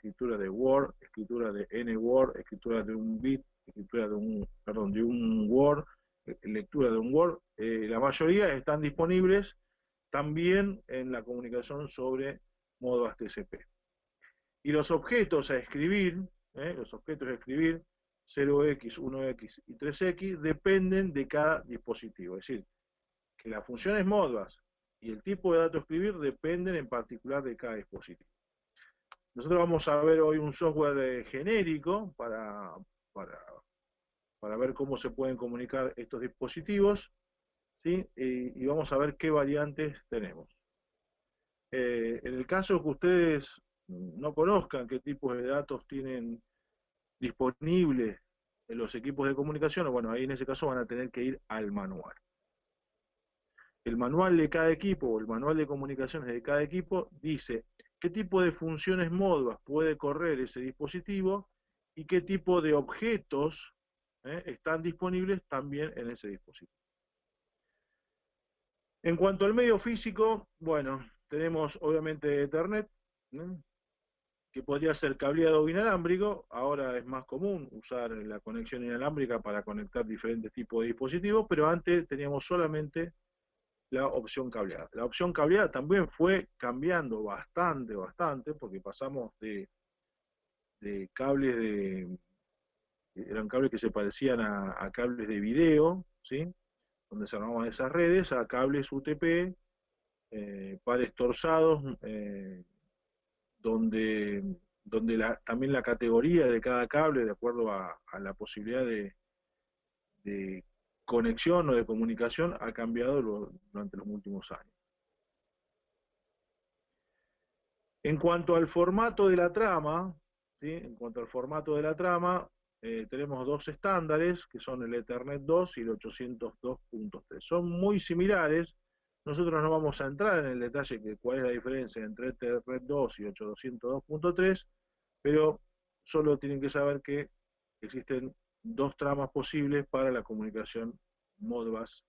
escritura de Word, escritura de N-Word, escritura de un bit, escritura de un, perdón, de un Word, lectura de un Word. La mayoría están disponibles también en la comunicación sobre Modbus TCP. Y los objetos a escribir, los objetos a escribir, 0x, 1x y 3x, dependen de cada dispositivo. Es decir, que las funciones Modbus y el tipo de dato a escribir dependen en particular de cada dispositivo. Nosotros vamos a ver hoy un software genérico para, para ver cómo se pueden comunicar estos dispositivos, ¿sí? Y vamos a ver qué variantes tenemos. En el caso que ustedes no conozcan qué tipos de datos tienen disponibles en los equipos de comunicación, bueno, ahí en ese caso van a tener que ir al manual. El manual de cada equipo o el manual de comunicaciones de cada equipo dice qué tipo de funciones Modbus puede correr ese dispositivo y qué tipo de objetos están disponibles también en ese dispositivo. En cuanto al medio físico, bueno, tenemos obviamente Ethernet, ¿no? Que podría ser cableado o inalámbrico. Ahora es más común usar la conexión inalámbrica para conectar diferentes tipos de dispositivos, pero antes teníamos solamente la opción cableada. La opción cableada también fue cambiando bastante, porque pasamos de cables eran cables que se parecían a cables de video, ¿sí? Donde se armaban esas redes, a cables UTP, pares torsados, donde, también la categoría de cada cable, de acuerdo a la posibilidad de conexión o de comunicación, ha cambiado durante los últimos años. En cuanto al formato de la trama, ¿sí? En cuanto al formato de la trama, tenemos dos estándares, que son el Ethernet 2 y el 802.3. Son muy similares. Nosotros no vamos a entrar en el detalle de cuál es la diferencia entre Ethernet 2 y 802.3, pero solo tienen que saber que existen dos tramas posibles para la comunicación Modbus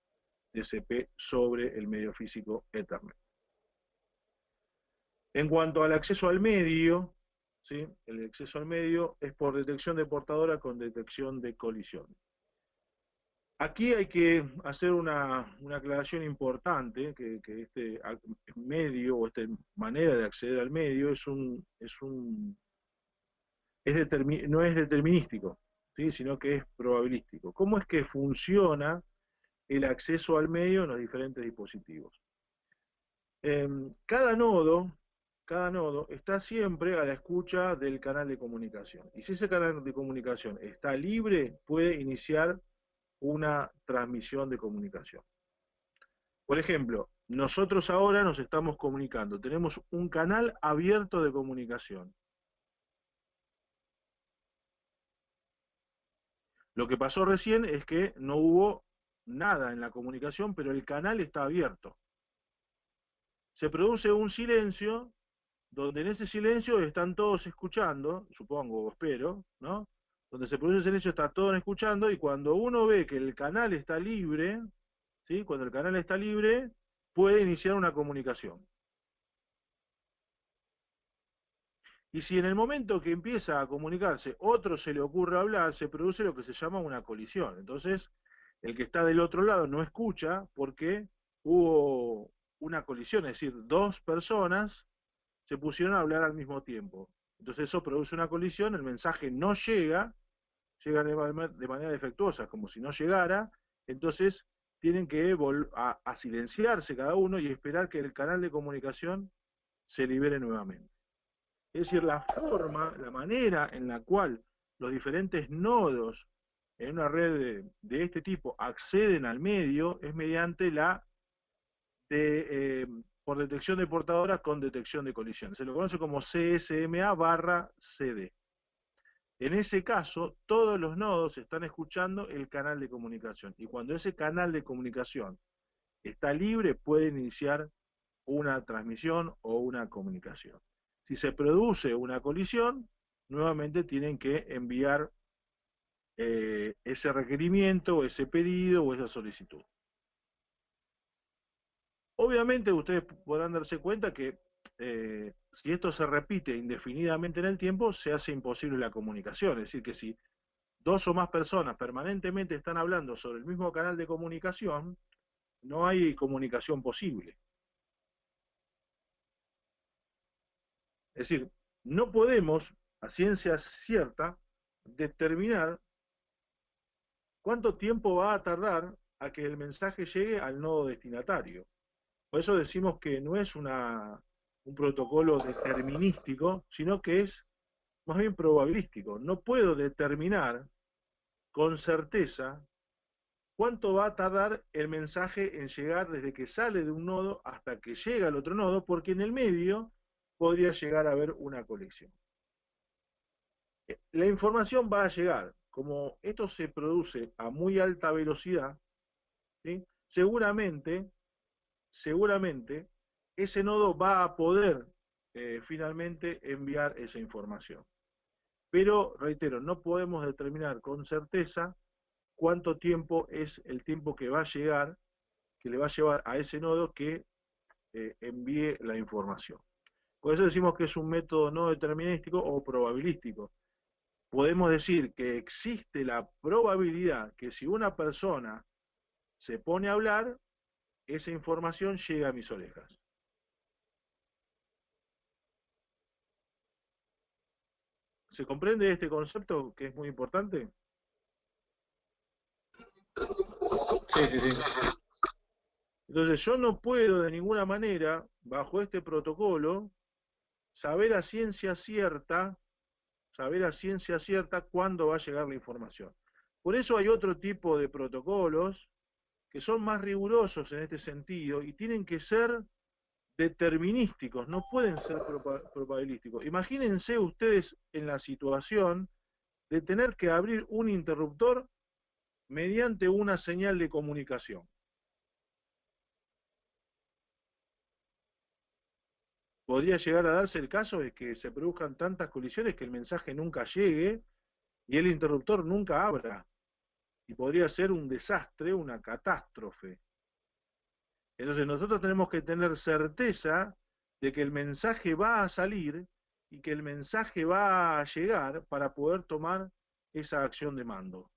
TCP sobre el medio físico Ethernet. En cuanto al acceso al medio, ¿sí? El acceso al medio es por detección de portadora con detección de colisión. Aquí hay que hacer una aclaración importante, que este medio o esta manera de acceder al medio no es determinístico, ¿sí? Sino que es probabilístico. ¿Cómo es que funciona el acceso al medio en los diferentes dispositivos? Cada nodo está siempre a la escucha del canal de comunicación. Y si ese canal de comunicación está libre, puede iniciar una transmisión de comunicación. Por ejemplo, nosotros ahora nos estamos comunicando, tenemos un canal abierto de comunicación. Lo que pasó recién es que no hubo nada en la comunicación, pero el canal está abierto. Se produce un silencio, donde en ese silencio están todos escuchando, supongo o espero, ¿no? Donde se produce el silencio está todos escuchando, y cuando uno ve que el canal está libre, ¿sí? Cuando el canal está libre, puede iniciar una comunicación. Y si en el momento que empieza a comunicarse otro se le ocurre hablar, se produce lo que se llama una colisión. Entonces, el que está del otro lado no escucha porque hubo una colisión, es decir, dos personas se pusieron a hablar al mismo tiempo. Entonces eso produce una colisión, el mensaje no llega, llega de manera defectuosa, como si no llegara, entonces tienen que a silenciarse cada uno y esperar que el canal de comunicación se libere nuevamente. Es decir, la manera en la cual los diferentes nodos en una red de este tipo acceden al medio es mediante por detección de portadoras con detección de colisiones. Se lo conoce como CSMA/CD. En ese caso, todos los nodos están escuchando el canal de comunicación. Y cuando ese canal de comunicación está libre, puede iniciar una transmisión o una comunicación. Si se produce una colisión, nuevamente tienen que enviar ese requerimiento, o ese pedido, o esa solicitud. Obviamente ustedes podrán darse cuenta que si esto se repite indefinidamente en el tiempo, se hace imposible la comunicación. Es decir, que si dos o más personas permanentemente están hablando sobre el mismo canal de comunicación, no hay comunicación posible. Es decir, no podemos, a ciencia cierta, determinar cuánto tiempo va a tardar a que el mensaje llegue al nodo destinatario. Por eso decimos que no es un protocolo determinístico, sino que es más bien probabilístico. No puedo determinar con certeza cuánto va a tardar el mensaje en llegar desde que sale de un nodo hasta que llega al otro nodo, porque en el medio podría llegar a haber una colección. La información va a llegar. Como esto se produce a muy alta velocidad, ¿sí? seguramente ese nodo va a poder finalmente enviar esa información. Pero, reitero, no podemos determinar con certeza cuánto tiempo es el tiempo que va a llegar, que le va a llevar a ese nodo que envíe la información. Por eso decimos que es un método no determinístico o probabilístico. Podemos decir que existe la probabilidad que si una persona se pone a hablar, esa información llega a mis orejas. ¿Se comprende este concepto que es muy importante? Sí, sí, sí. Entonces yo no puedo de ninguna manera, bajo este protocolo, saber a ciencia cierta, saber a ciencia cierta cuándo va a llegar la información. Por eso hay otro tipo de protocolos que son más rigurosos en este sentido y tienen que ser determinísticos, no pueden ser probabilísticos. Imagínense ustedes en la situación de tener que abrir un interruptor mediante una señal de comunicación. Podría llegar a darse el caso de que se produzcan tantas colisiones que el mensaje nunca llegue y el interruptor nunca abra. Y podría ser un desastre, una catástrofe. Entonces nosotros tenemos que tener certeza de que el mensaje va a salir y que el mensaje va a llegar para poder tomar esa acción de mando.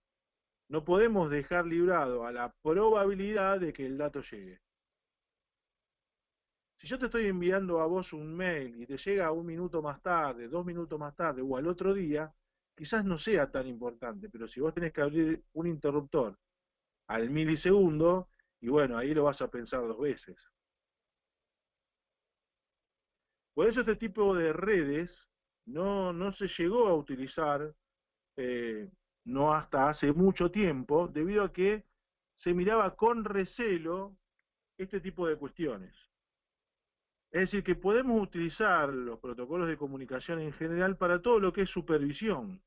No podemos dejar librado a la probabilidad de que el dato llegue. Si yo te estoy enviando a vos un mail y te llega un minuto más tarde, 2 minutos más tarde o al otro día, quizás no sea tan importante, pero si vos tenés que abrir un interruptor al milisegundo, y bueno, ahí lo vas a pensar 2 veces. Por eso este tipo de redes no se llegó a utilizar, eh, no hasta hace mucho tiempo, debido a que se miraba con recelo este tipo de cuestiones. Es decir, que podemos utilizar los protocolos de comunicación en general para todo lo que es supervisión.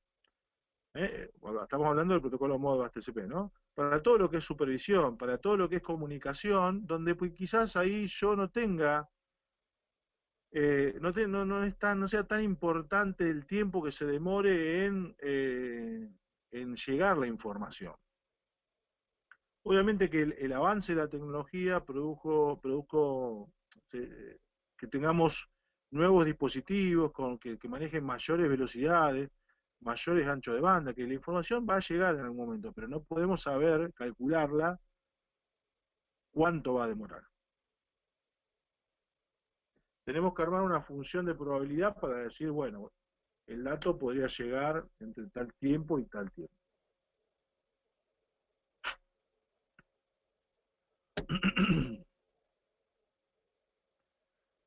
Bueno, estamos hablando del protocolo Modbus TCP, ¿no? Para todo lo que es supervisión, para todo lo que es comunicación, donde pues, quizás ahí yo no tenga, no sea tan importante el tiempo que se demore en llegar la información. Obviamente que el avance de la tecnología produjo que tengamos nuevos dispositivos que manejen mayores velocidades, mayores anchos de banda, que la información va a llegar en algún momento, pero no podemos saber, calcularla, cuánto va a demorar. Tenemos que armar una función de probabilidad para decir, bueno, el dato podría llegar entre tal tiempo y tal tiempo.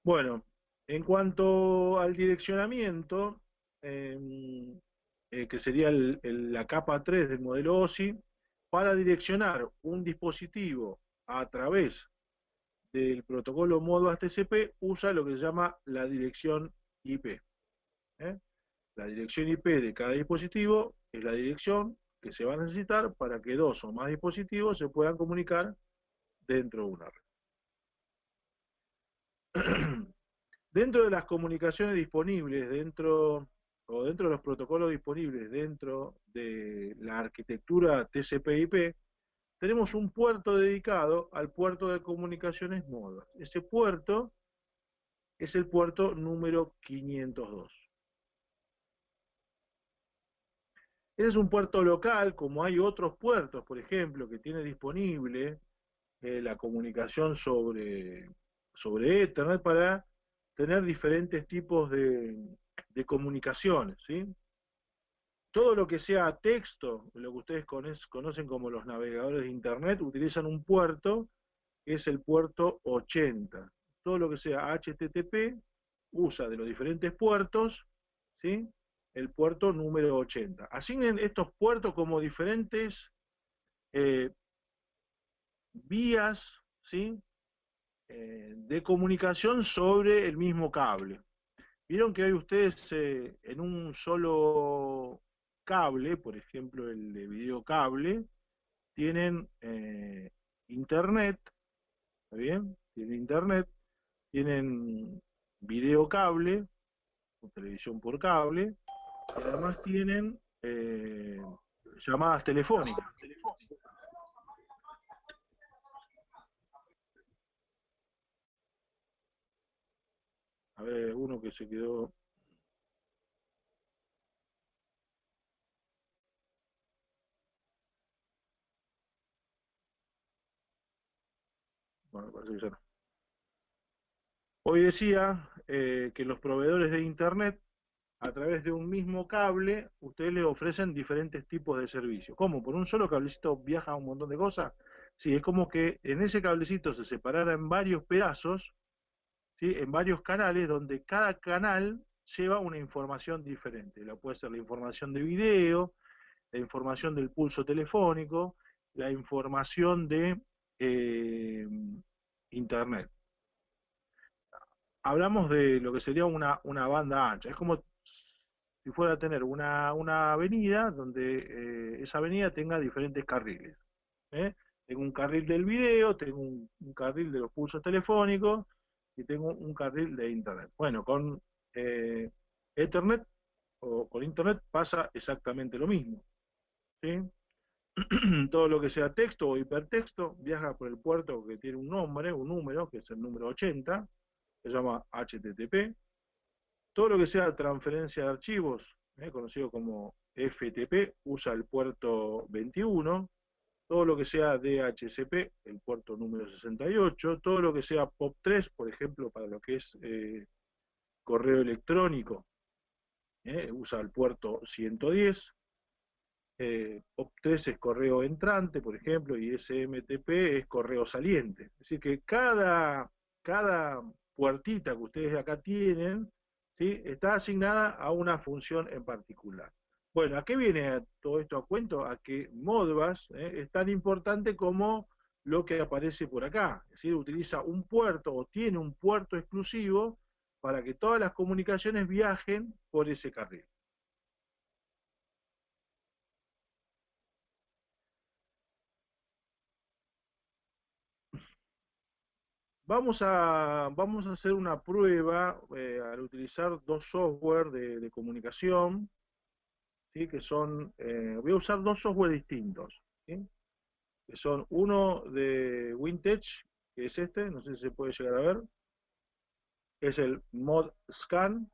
Bueno, en cuanto al direccionamiento, que sería la capa 3 del modelo OSI, para direccionar un dispositivo a través del protocolo Modbus TCP usa lo que se llama la dirección IP. ¿eh? La dirección IP de cada dispositivo es la dirección que se va a necesitar para que dos o más dispositivos se puedan comunicar dentro de una red. Dentro de las comunicaciones disponibles, dentro de los protocolos disponibles dentro de la arquitectura TCP/IP, tenemos un puerto dedicado al puerto de comunicaciones Modbus. Ese puerto es el puerto número 502. Ese es un puerto local, como hay otros puertos, por ejemplo, que tiene disponible la comunicación sobre Ethernet para tener diferentes tipos de comunicaciones, ¿sí? Todo lo que sea texto, lo que ustedes conocen como los navegadores de Internet, utilizan un puerto, que es el puerto 80. Todo lo que sea HTTP usa de los diferentes puertos, ¿sí? El puerto número 80. Asignen estos puertos como diferentes eh, vías, ¿sí? De comunicación sobre el mismo cable. Vieron que hoy ustedes en un solo cable, por ejemplo el de videocable, tienen internet, ¿está bien? Tienen internet, tienen videocable, o televisión por cable, y además tienen llamadas telefónicas. A ver, uno que se quedó. Bueno, parece que ya no. Hoy decía que los proveedores de internet, a través de un mismo cable, ustedes les ofrecen diferentes tipos de servicios. ¿Cómo? ¿Por un solo cablecito viaja un montón de cosas? Sí, es como que en ese cablecito se separara en varios pedazos, ¿sí? En varios canales, donde cada canal lleva una información diferente. Puede ser la información de video, la información del pulso telefónico, la información de eh, internet. Hablamos de lo que sería una banda ancha. Es como si fuera a tener una avenida donde esa avenida tenga diferentes carriles. ¿Eh? Tengo un carril del video, tengo un carril de los pulsos telefónicos y tengo un carril de internet. Bueno, con eh, Ethernet o con internet pasa exactamente lo mismo. ¿Sí? Todo lo que sea texto o hipertexto viaja por el puerto que tiene un nombre, un número, que es el número 80, se llama HTTP. Todo lo que sea transferencia de archivos, conocido como FTP, usa el puerto 21. Todo lo que sea DHCP, el puerto número 68. Todo lo que sea POP3, por ejemplo, para lo que es correo electrónico, usa el puerto 110. POP3 es correo entrante, por ejemplo, y SMTP es correo saliente. Es decir, que cada puertita que ustedes acá tienen, ¿sí? Está asignada a una función en particular. Bueno, ¿a qué viene todo esto a cuento? A que Modbus es tan importante como lo que aparece por acá. Es decir, utiliza un puerto o tiene un puerto exclusivo para que todas las comunicaciones viajen por ese carril. Vamos a hacer una prueba al utilizar dos software de comunicación, ¿sí? Que son, voy a usar dos software distintos, ¿sí? Que son uno de Wintech, que es este, no sé si se puede llegar a ver, es el ModScan,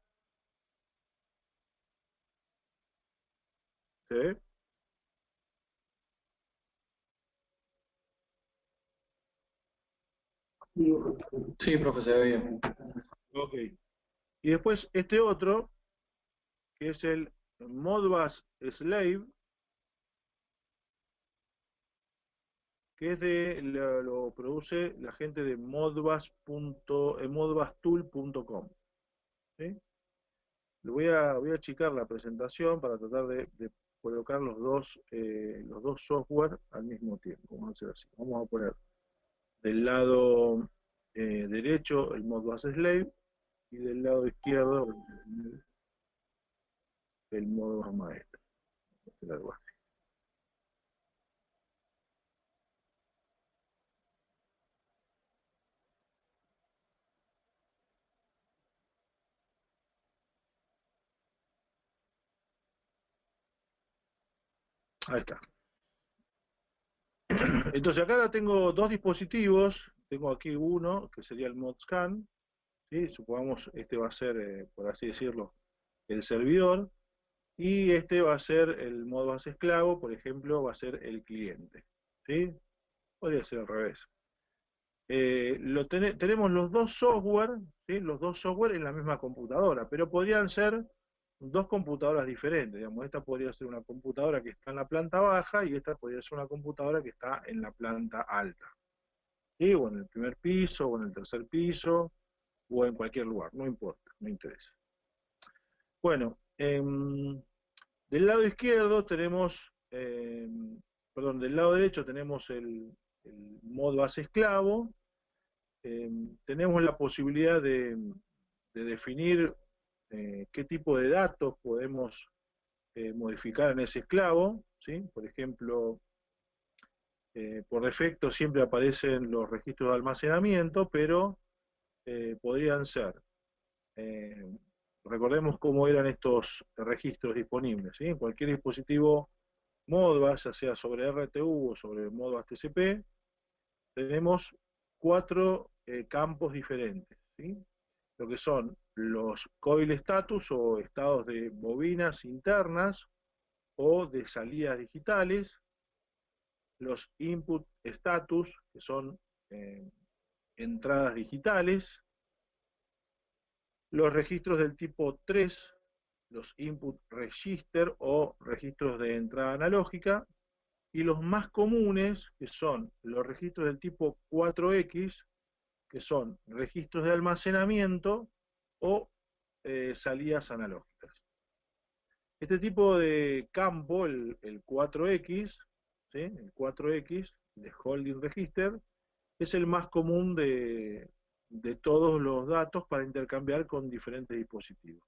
¿se ve? Sí, profe, se ve bien. Ok. Y después este otro, que es el Modbus Slave, que es lo produce la gente de modbustool.com. ¿Sí? Voy a achicar la presentación para tratar de colocar los dos software al mismo tiempo. Vamos a hacer así. Vamos a poner del lado derecho el Modbus Slave y del lado izquierdo el Modbus Maestro. Vamos a hacer algo así. Ahí está. Entonces acá tengo dos dispositivos. Tengo aquí uno que sería el ModScan, ¿sí? Supongamos este va a ser, por así decirlo, el servidor, y este va a ser el Modbus esclavo, por ejemplo, va a ser el cliente, ¿sí? Podría ser al revés. Tenemos los dos software, ¿sí? Los dos software en la misma computadora, pero podrían ser dos computadoras diferentes. Digamos, esta podría ser una computadora que está en la planta baja y esta podría ser una computadora que está en la planta alta, ¿sí? O en el primer piso, o en el tercer piso, o en cualquier lugar, no importa, no interesa. Bueno, del lado izquierdo tenemos, perdón, del lado derecho tenemos el Modbus esclavo. Tenemos la posibilidad de definir qué tipo de datos podemos modificar en ese esclavo, ¿sí? Por ejemplo, por defecto siempre aparecen los registros de almacenamiento, pero podrían ser, eh, recordemos cómo eran estos registros disponibles, ¿sí? En cualquier dispositivo Modbus, ya sea sobre RTU o sobre Modbus TCP, tenemos cuatro campos diferentes, ¿sí? Lo que son los coil status o estados de bobinas internas o de salidas digitales, los input status, que son eh, entradas digitales, los registros del tipo 3, los input register o registros de entrada analógica, y los más comunes, que son los registros del tipo 4X, que son registros de almacenamiento o salidas analógicas. Este tipo de campo, el 4X, ¿sí? El 4X de Holding Register, es el más común de todos los datos para intercambiar con diferentes dispositivos.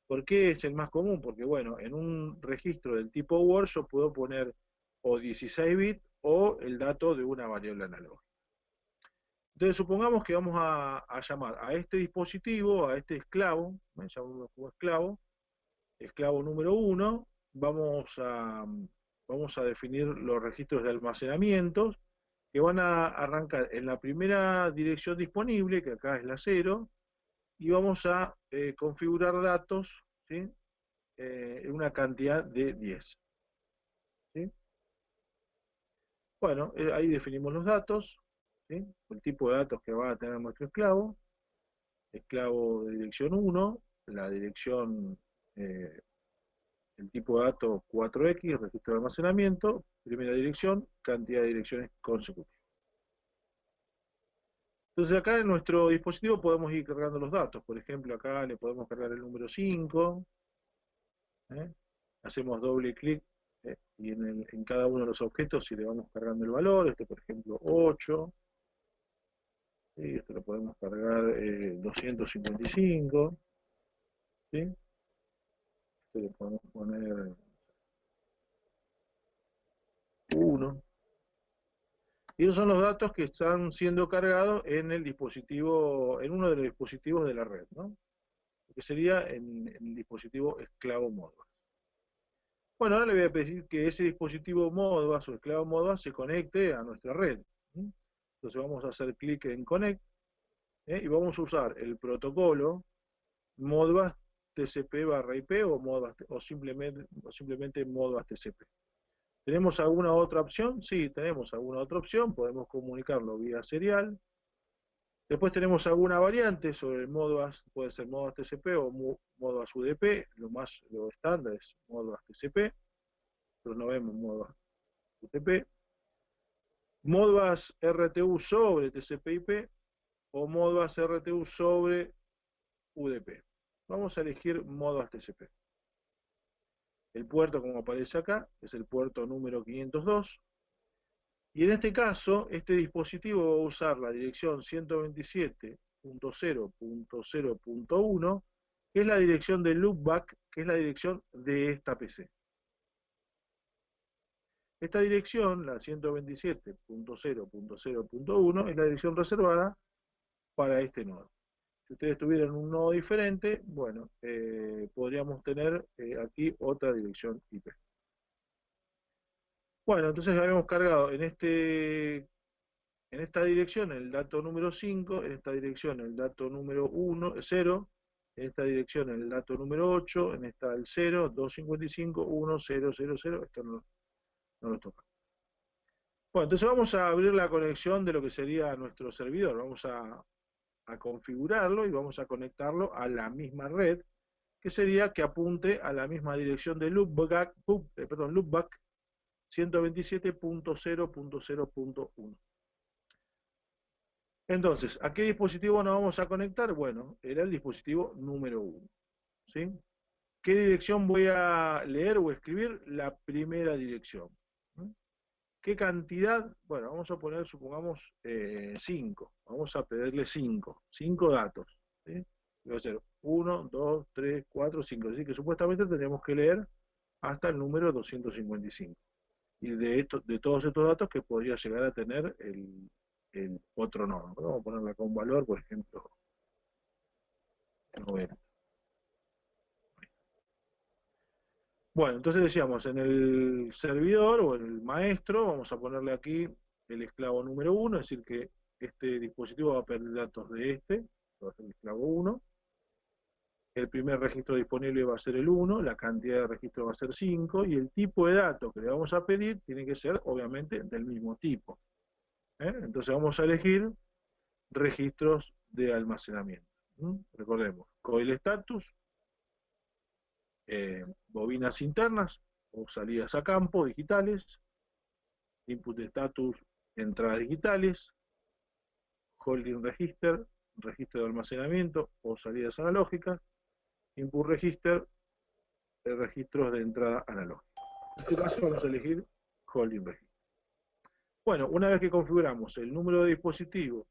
¿Por qué es el más común? Porque, bueno, en un registro del tipo Word yo puedo poner o 16 bits o el dato de una variable analógica. Entonces, supongamos que vamos a llamar a este dispositivo, a este esclavo, llamamos como esclavo, esclavo número 1, vamos a definir los registros de almacenamiento que van a arrancar en la primera dirección disponible, que acá es la 0, y vamos a configurar datos, ¿sí? En una cantidad de 10. ¿Sí? Bueno, ahí definimos los datos, ¿sí? El tipo de datos que va a tener nuestro esclavo, esclavo de dirección 1, la dirección, el tipo de datos 4X, registro de almacenamiento, primera dirección, cantidad de direcciones consecutivas. Entonces acá en nuestro dispositivo podemos ir cargando los datos. Por ejemplo, acá le podemos cargar el número 5, ¿eh? Hacemos doble clic y en cada uno de los objetos y le vamos cargando el valor. Este, por ejemplo, 8. ¿Sí? Esto lo podemos cargar 255. ¿Sí? Esto le podemos poner 1. Y esos son los datos que están siendo cargados en el dispositivo, en uno de los dispositivos de la red, ¿no? Que sería en el dispositivo esclavo Modbus. Bueno, ahora le voy a pedir que ese dispositivo Modbus o esclavo Modbus se conecte a nuestra red. ¿Sí? Entonces vamos a hacer clic en Connect y vamos a usar el protocolo Modbus TCP/IP o simplemente Modbus TCP. ¿Tenemos alguna otra opción? Sí, tenemos alguna otra opción. Podemos comunicarlo vía serial. Después tenemos alguna variante sobre el Modbus, puede ser Modbus TCP o Modbus UDP. Lo estándar es Modbus TCP, pero no vemos Modbus UDP. Modbus RTU sobre TCP/IP o Modbus RTU sobre UDP. Vamos a elegir Modbus TCP. El puerto, como aparece acá, es el puerto número 502. Y en este caso, este dispositivo va a usar la dirección 127.0.0.1, que es la dirección de loopback, que es la dirección de esta PC. Esta dirección, la 127.0.0.1, es la dirección reservada para este nodo. Si ustedes tuvieran un nodo diferente, bueno, podríamos tener aquí otra dirección IP. Bueno, entonces habíamos cargado en este En esta dirección el dato número 5, en esta dirección el dato número 0, en esta dirección el dato número 8, en esta el 0, 255, 1, 0, 0, 0, esto no lo toca. Bueno, entonces vamos a abrir la conexión de lo que sería nuestro servidor, vamos a configurarlo y vamos a conectarlo a la misma red, que sería que apunte a la misma dirección de loopback 127.0.0.1. Entonces, ¿a qué dispositivo nos vamos a conectar? Bueno, era el dispositivo número 1. ¿Sí? ¿Qué dirección voy a leer o escribir? La primera dirección. ¿Mm? ¿Qué cantidad? Bueno, vamos a poner, supongamos, 5. Vamos a pedirle 5. 5 datos. ¿Sí? Va a ser 1, 2, 3, 4, 5. Así que supuestamente tendríamos que leer hasta el número 255. Y de todos estos datos que podría llegar a tener el otro nodo. Vamos a ponerle acá un valor, por ejemplo, 90. Bueno, entonces decíamos, en el servidor o el maestro, vamos a ponerle aquí el esclavo número 1, es decir que este dispositivo va a perder datos de este, va a ser el esclavo 1. El primer registro disponible va a ser el 1, la cantidad de registros va a ser 5, y el tipo de datos que le vamos a pedir tiene que ser, obviamente, del mismo tipo. Entonces vamos a elegir registros de almacenamiento. Recordemos, coil status, bobinas internas o salidas a campo digitales, input status, entradas digitales, holding register, registro de almacenamiento o salidas analógicas, input register, registros de entrada analógica. En este caso vamos a elegir holding register. Bueno, una vez que configuramos el número de dispositivo,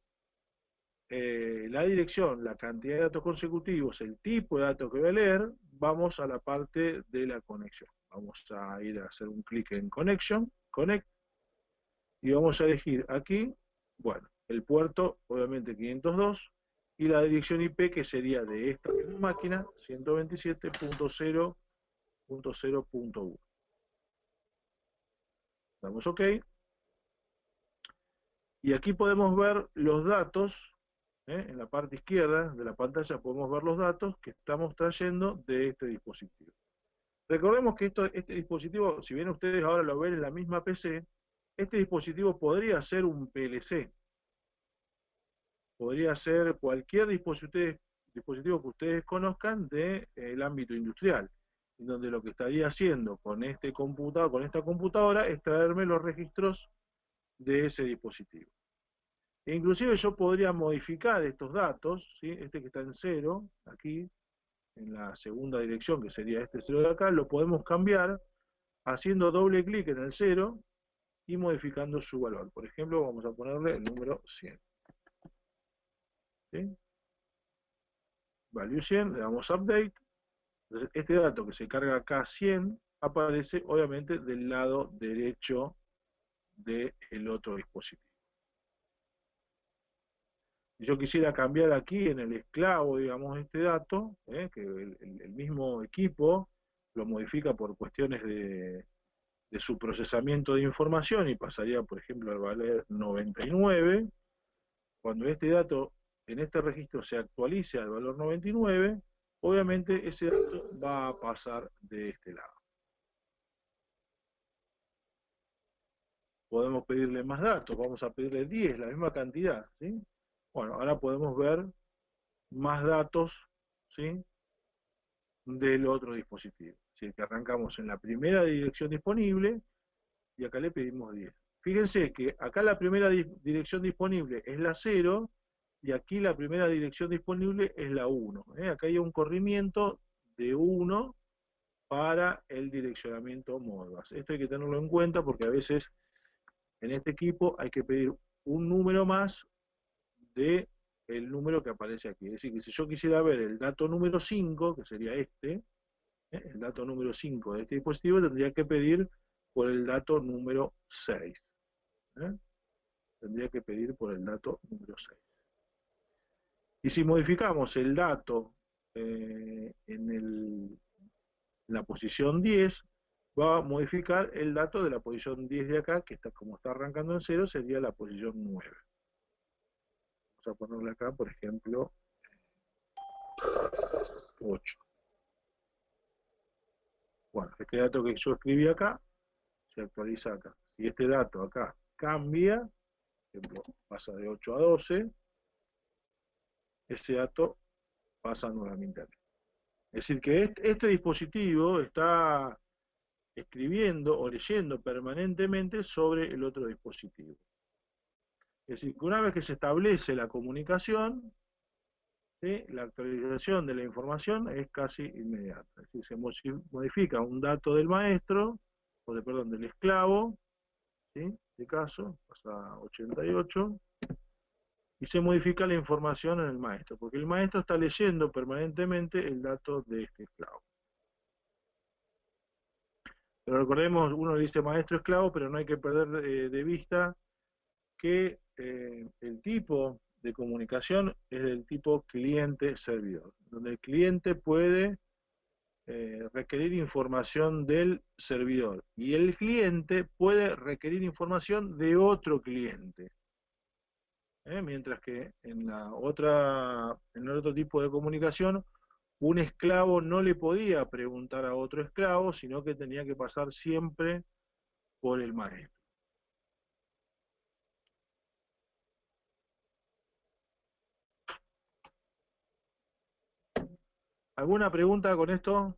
la dirección, la cantidad de datos consecutivos, el tipo de datos que voy a leer, vamos a la parte de la conexión. Vamos a ir a hacer un clic en Connection, Connect, y vamos a elegir aquí, bueno, el puerto, obviamente 502, y la dirección IP que sería de esta misma máquina, 127.0.0.1. Damos OK, y aquí podemos ver los datos. En la parte izquierda de la pantalla podemos ver los datos que estamos trayendo de este dispositivo. Recordemos que este dispositivo, si bien ustedes ahora lo ven en la misma PC, este dispositivo podría ser un PLC. Podría ser cualquier dispositivo que ustedes conozcan del ámbito industrial, en donde lo que estaría haciendo con este computador, con esta computadora, es traerme los registros de ese dispositivo. E inclusive yo podría modificar estos datos, ¿sí? Este que está en 0, aquí, en la segunda dirección, que sería este 0 de acá, lo podemos cambiar haciendo doble clic en el 0 y modificando su valor. Por ejemplo, vamos a ponerle el número 100. ¿Sí? Value 100, le damos Update. Entonces, este dato que se carga acá 100, aparece obviamente del lado derecho del otro dispositivo. Si yo quisiera cambiar aquí en el esclavo, digamos, este dato, que el mismo equipo lo modifica por cuestiones de su procesamiento de información y pasaría, por ejemplo, al valer 99, cuando este dato en este registro se actualice al valor 99, obviamente ese dato va a pasar de este lado. Podemos pedirle más datos, vamos a pedirle 10, la misma cantidad, ¿sí? Bueno, ahora podemos ver más datos, ¿sí?, del otro dispositivo. Es decir, que arrancamos en la primera dirección disponible y acá le pedimos 10. Fíjense que acá la primera dirección disponible es la 0 y aquí la primera dirección disponible es la 1. Acá hay un corrimiento de 1 para el direccionamiento Modbus. Esto hay que tenerlo en cuenta porque a veces en este equipo hay que pedir un número más de el número que aparece aquí. Es decir, que si yo quisiera ver el dato número 5, que sería este, el dato número 5 de este dispositivo, tendría que pedir por el dato número 6. Tendría que pedir por el dato número 6. Y si modificamos el dato en la posición 10, va a modificar el dato de la posición 10 de acá, que está como está arrancando en 0, sería la posición 9. vamos a ponerle acá, por ejemplo, 8. Bueno, este dato que yo escribí acá, se actualiza acá. Si este dato acá cambia, por ejemplo, pasa de 8 a 12, ese dato pasa nuevamente acá. Es decir, que este dispositivo está escribiendo o leyendo permanentemente sobre el otro dispositivo. Es decir, que una vez que se establece la comunicación, ¿sí?, la actualización de la información es casi inmediata. Es decir, se modifica un dato del maestro, perdón, del esclavo, ¿sí?, en este caso, pasa a 88, y se modifica la información en el maestro, porque el maestro está leyendo permanentemente el dato de este esclavo. Pero recordemos, uno le dice maestro esclavo, pero no hay que perder de vista que el tipo de comunicación es del tipo cliente-servidor, donde el cliente puede requerir información del servidor y el cliente puede requerir información de otro cliente. Mientras que en el otro tipo de comunicación, un esclavo no le podía preguntar a otro esclavo, sino que tenía que pasar siempre por el maestro. ¿Alguna pregunta con esto?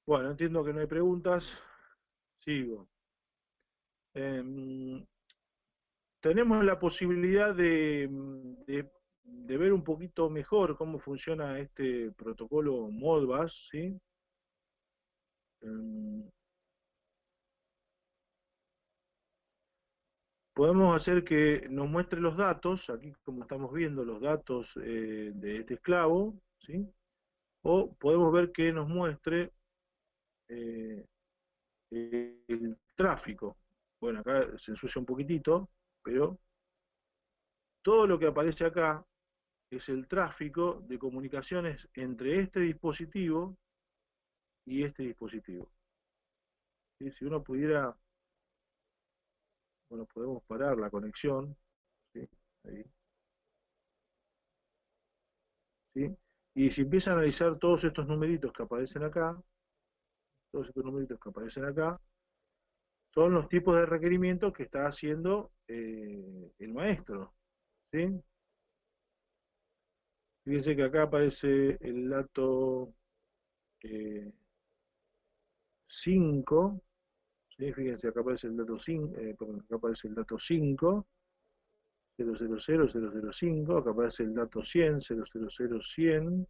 Bueno, entiendo que no hay preguntas. Sigo. Tenemos la posibilidad de ver un poquito mejor cómo funciona este protocolo Modbus, ¿sí? Em, Podemos hacer que nos muestre los datos, aquí como estamos viendo los datos de este esclavo, ¿sí? O podemos ver que nos muestre eh, el tráfico. Bueno, acá se ensucia un poquitito, pero todo lo que aparece acá es el tráfico de comunicaciones entre este dispositivo y este dispositivo. ¿Sí? Si uno pudiera, bueno, podemos parar la conexión, ¿sí? Ahí, ¿sí? Y si empieza a analizar todos estos numeritos que aparecen acá, todos estos numeritos que aparecen acá, son los tipos de requerimientos que está haciendo el maestro, ¿sí? Fíjense que acá aparece el dato 5, ¿sí? Fíjense, acá aparece el dato 5, perdón, acá aparece el dato 5, 000-005, acá aparece el dato 100, 000-100,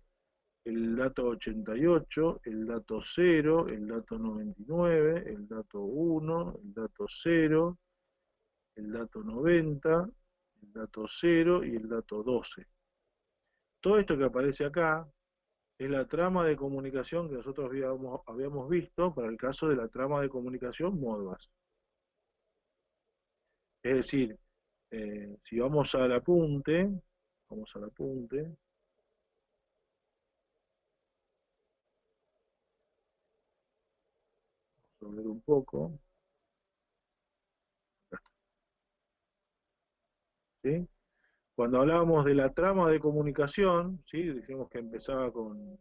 el dato 88, el dato 0, el dato 99, el dato 1, el dato 0, el dato 90, el dato 0 y el dato 12. Todo esto que aparece acá es la trama de comunicación que nosotros habíamos visto para el caso de la trama de comunicación Modbus. Es decir, si vamos al apunte, vamos al apunte, vamos a ver un poco, ¿sí? Cuando hablábamos de la trama de comunicación, ¿sí?, dijimos que empezaba con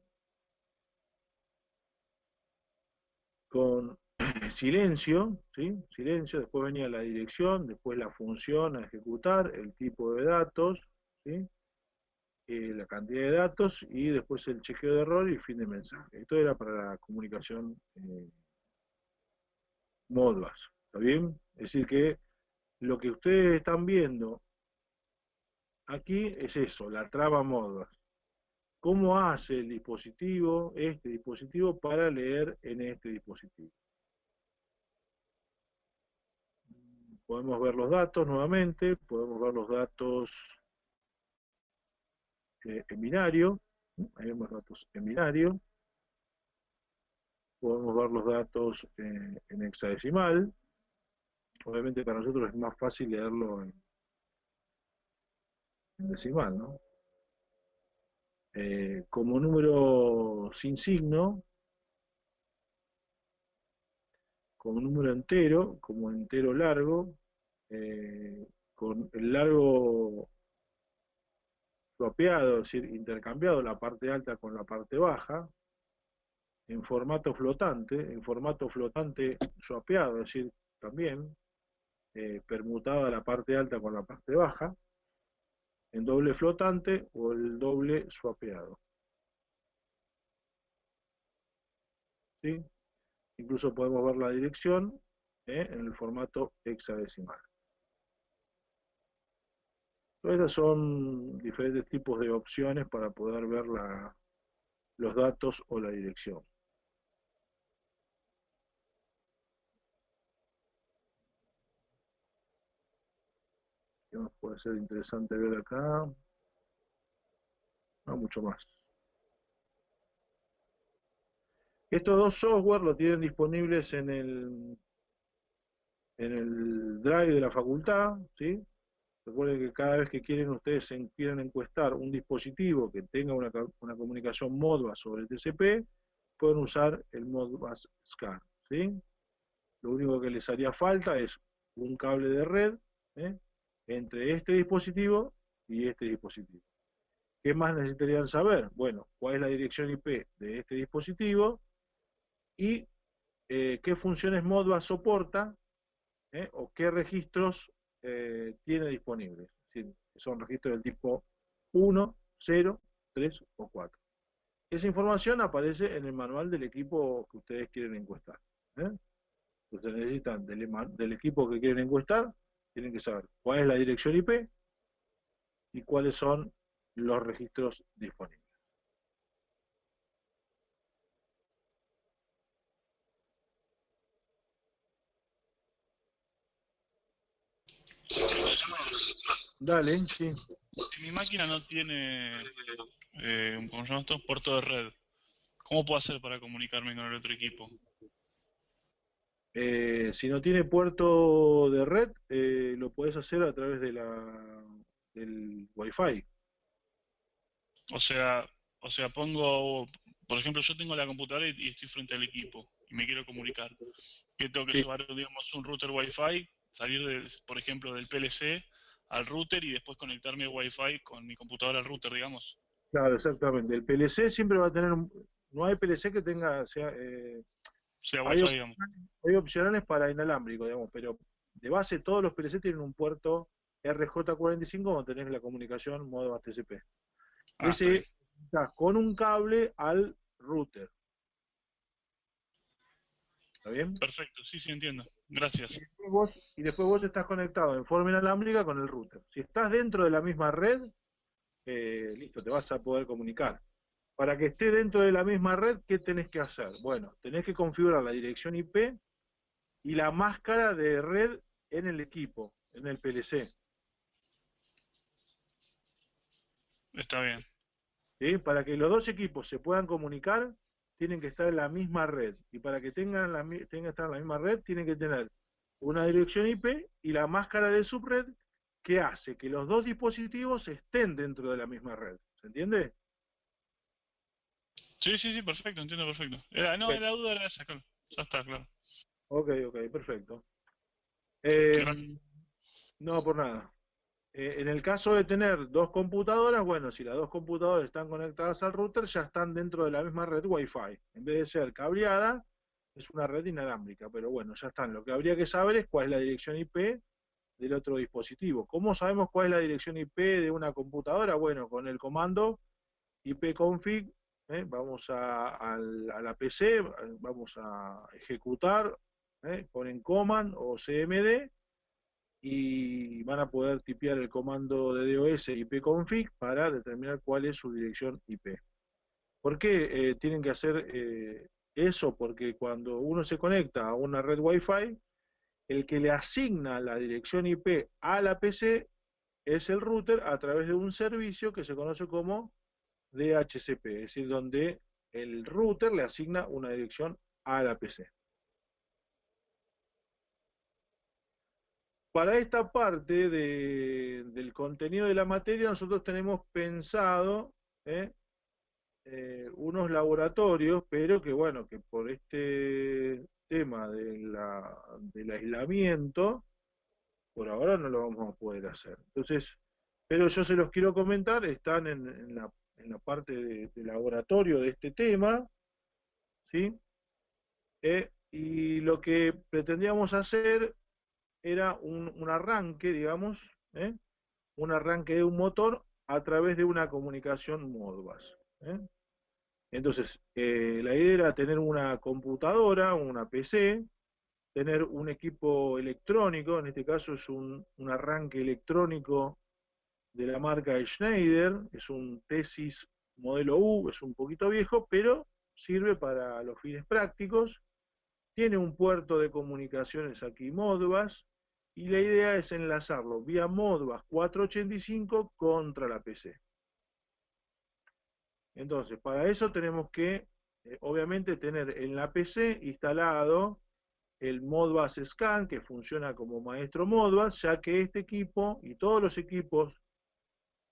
silencio, ¿sí? Silencio, después venía la dirección, después la función a ejecutar, el tipo de datos, ¿sí? La cantidad de datos y después el chequeo de error y el fin de mensaje. Esto era para la comunicación Modbus, ¿está bien? Es decir que lo que ustedes están viendo aquí es eso, la trama Modbus. ¿Cómo hace el dispositivo, este dispositivo, para leer en este dispositivo? Podemos ver los datos nuevamente, podemos ver los datos en binario, ahí vemos datos en binario, podemos ver los datos en hexadecimal, obviamente para nosotros es más fácil leerlo en decimal, ¿no? Como número sin signo, como número entero, como entero largo, con el largo swapeado, es decir, intercambiado la parte alta con la parte baja, en formato flotante swapeado, es decir, también permutada la parte alta con la parte baja, en doble flotante o el doble swapeado, ¿sí? Incluso podemos ver la dirección en el formato hexadecimal. Estas son diferentes tipos de opciones para poder ver los datos o la dirección. ¿Qué más puede ser interesante ver acá? No mucho más. Estos dos software lo tienen disponibles en el Drive de la facultad, ¿sí? Recuerden que cada vez que ustedes quieren encuestar un dispositivo que tenga una comunicación Modbus sobre TCP, pueden usar el Modbus SCAR, ¿sí? Lo único que les haría falta es un cable de red, ¿eh? Entre este dispositivo y este dispositivo. ¿Qué más necesitarían saber? Bueno, cuál es la dirección IP de este dispositivo y qué funciones Modbus soporta, o qué registros tiene disponibles. Es decir, son registros del tipo 1, 0, 3 o 4. Esa información aparece en el manual del equipo que ustedes quieren encuestar. ¿eh? Entonces necesitan del equipo que quieren encuestar, tienen que saber cuál es la dirección IP y cuáles son los registros disponibles. Dale, sí. Si mi máquina no tiene, ¿cómo se llama esto? Puerto de red, ¿cómo puedo hacer para comunicarme con el otro equipo? Si no tiene puerto de red, lo puedes hacer a través del Wi-Fi. O sea, o sea, pongo, por ejemplo, yo tengo la computadora y estoy frente al equipo y me quiero comunicar. ¿Qué tengo que Sí, llevar, digamos, un router Wi-Fi, salir, por ejemplo, del PLC al router y después conectarme Wi-Fi con mi computadora al router, digamos? claro, exactamente. El PLC siempre va a tener no hay PLC que tenga, O sea, hay Wi-Fi, digamos. hay opcionales para inalámbrico, digamos, pero de base todos los PLC tienen un puerto RJ45 donde tenés la comunicación modo TCP. Ah, está bien. Ese está con un cable al router, ¿está bien? Perfecto, sí, sí, entiendo. Gracias. Y después vos estás conectado en forma inalámbrica con el router. Si estás dentro de la misma red, listo, te vas a poder comunicar. Para que esté dentro de la misma red, ¿qué tenés que hacer? Bueno, tenés que configurar la dirección IP y la máscara de red en el equipo, en el PLC. Está bien. ¿Sí? Para que los dos equipos se puedan comunicar, tienen que estar en la misma red. Y para que tengan que estar en la misma red, tienen que tener una dirección IP y la máscara de subred que hace que los dos dispositivos estén dentro de la misma red. ¿Se entiende? Sí, sí, sí, perfecto, entiendo perfecto. No, Ok, la duda era esa, claro. Ya está, claro. ok, ok, perfecto. Eh, Gracias. no, por nada. En el caso de tener dos computadoras, bueno, si las dos computadoras están conectadas al router, ya están dentro de la misma red Wi-Fi. En vez de ser cableada, es una red inalámbrica, pero bueno, ya están. Lo que habría que saber es cuál es la dirección IP del otro dispositivo. ¿Cómo sabemos cuál es la dirección IP de una computadora? Bueno, con el comando ipconfig, vamos a la PC, vamos a ejecutar, ponen command o cmd y van a poder tipear el comando de DOS ipconfig para determinar cuál es su dirección IP. ¿Por qué tienen que hacer eso? Porque cuando uno se conecta a una red Wi-Fi, el que le asigna la dirección IP a la PC es el router a través de un servicio que se conoce como DHCP, es decir, donde el router le asigna una dirección a la PC. para esta parte del contenido de la materia, nosotros tenemos pensado unos laboratorios, pero que bueno, que por este tema del aislamiento, por ahora no lo vamos a poder hacer. Entonces, pero yo se los quiero comentar, están en la parte de laboratorio de este tema, ¿sí? Y lo que pretendíamos hacer era un arranque, digamos, un arranque de un motor a través de una comunicación Modbus. Entonces, la idea era tener una computadora, una PC, tener un equipo electrónico, en este caso es un arranque electrónico de la marca Schneider, es un Tesis modelo U, es un poquito viejo, pero sirve para los fines prácticos. Tiene un puerto de comunicaciones aquí Modbus, y la idea es enlazarlo vía Modbus 485 contra la PC. Entonces, para eso tenemos que, obviamente, tener en la PC instalado el Modbus Scan, que funciona como maestro Modbus, ya que este equipo y todos los equipos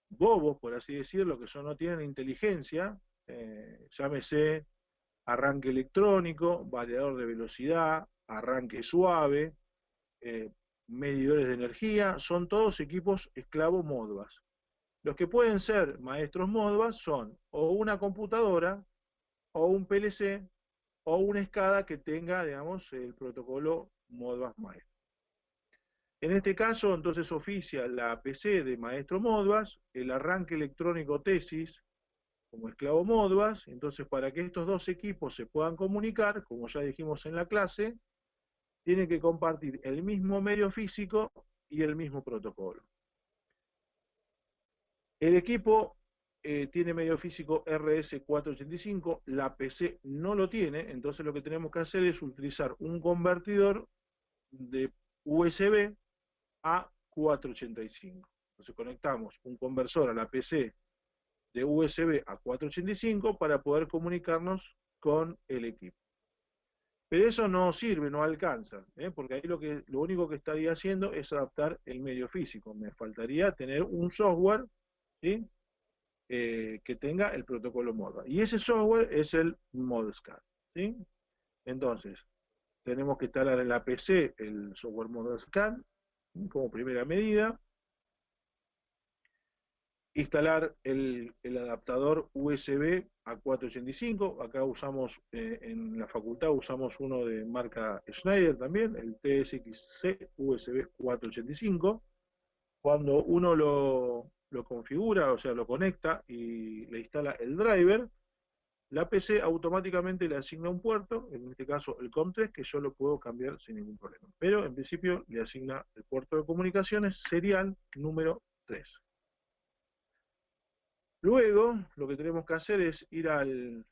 bobos, por así decirlo, que no tienen inteligencia, llámese arranque electrónico, variador de velocidad, arranque suave, medidores de energía, son todos equipos esclavo Modbus. Los que pueden ser maestros Modbus son o una computadora, o un PLC, o una SCADA que tenga, digamos, el protocolo Modbus maestro. En este caso, entonces, oficia la PC de maestro Modbus, el arranque electrónico Tesis como esclavo Modbus. Entonces, para que estos dos equipos se puedan comunicar, como ya dijimos en la clase, tienen que compartir el mismo medio físico y el mismo protocolo. El equipo tiene medio físico RS485, la PC no lo tiene, entonces lo que tenemos que hacer es utilizar un convertidor de USB a 485. Entonces conectamos un conversor a la PC de USB a 485 para poder comunicarnos con el equipo. Pero eso no sirve, no alcanza, porque ahí lo único que estaría haciendo es adaptar el medio físico. Me faltaría tener un software, ¿sí? Que tenga el protocolo Modbus. Y ese software es el ModScan, ¿sí? Entonces, tenemos que instalar en la PC el software ModScan como primera medida, instalar el adaptador USB a 485, acá usamos, en la facultad usamos uno de marca Schneider también, el TSXC USB 485. Cuando uno lo configura, o sea, lo conecta y le instala el driver, la PC automáticamente le asigna un puerto, en este caso el COM3, que yo lo puedo cambiar sin ningún problema. Pero en principio le asigna el puerto de comunicaciones serial número 3. Luego, lo que tenemos que hacer es ir al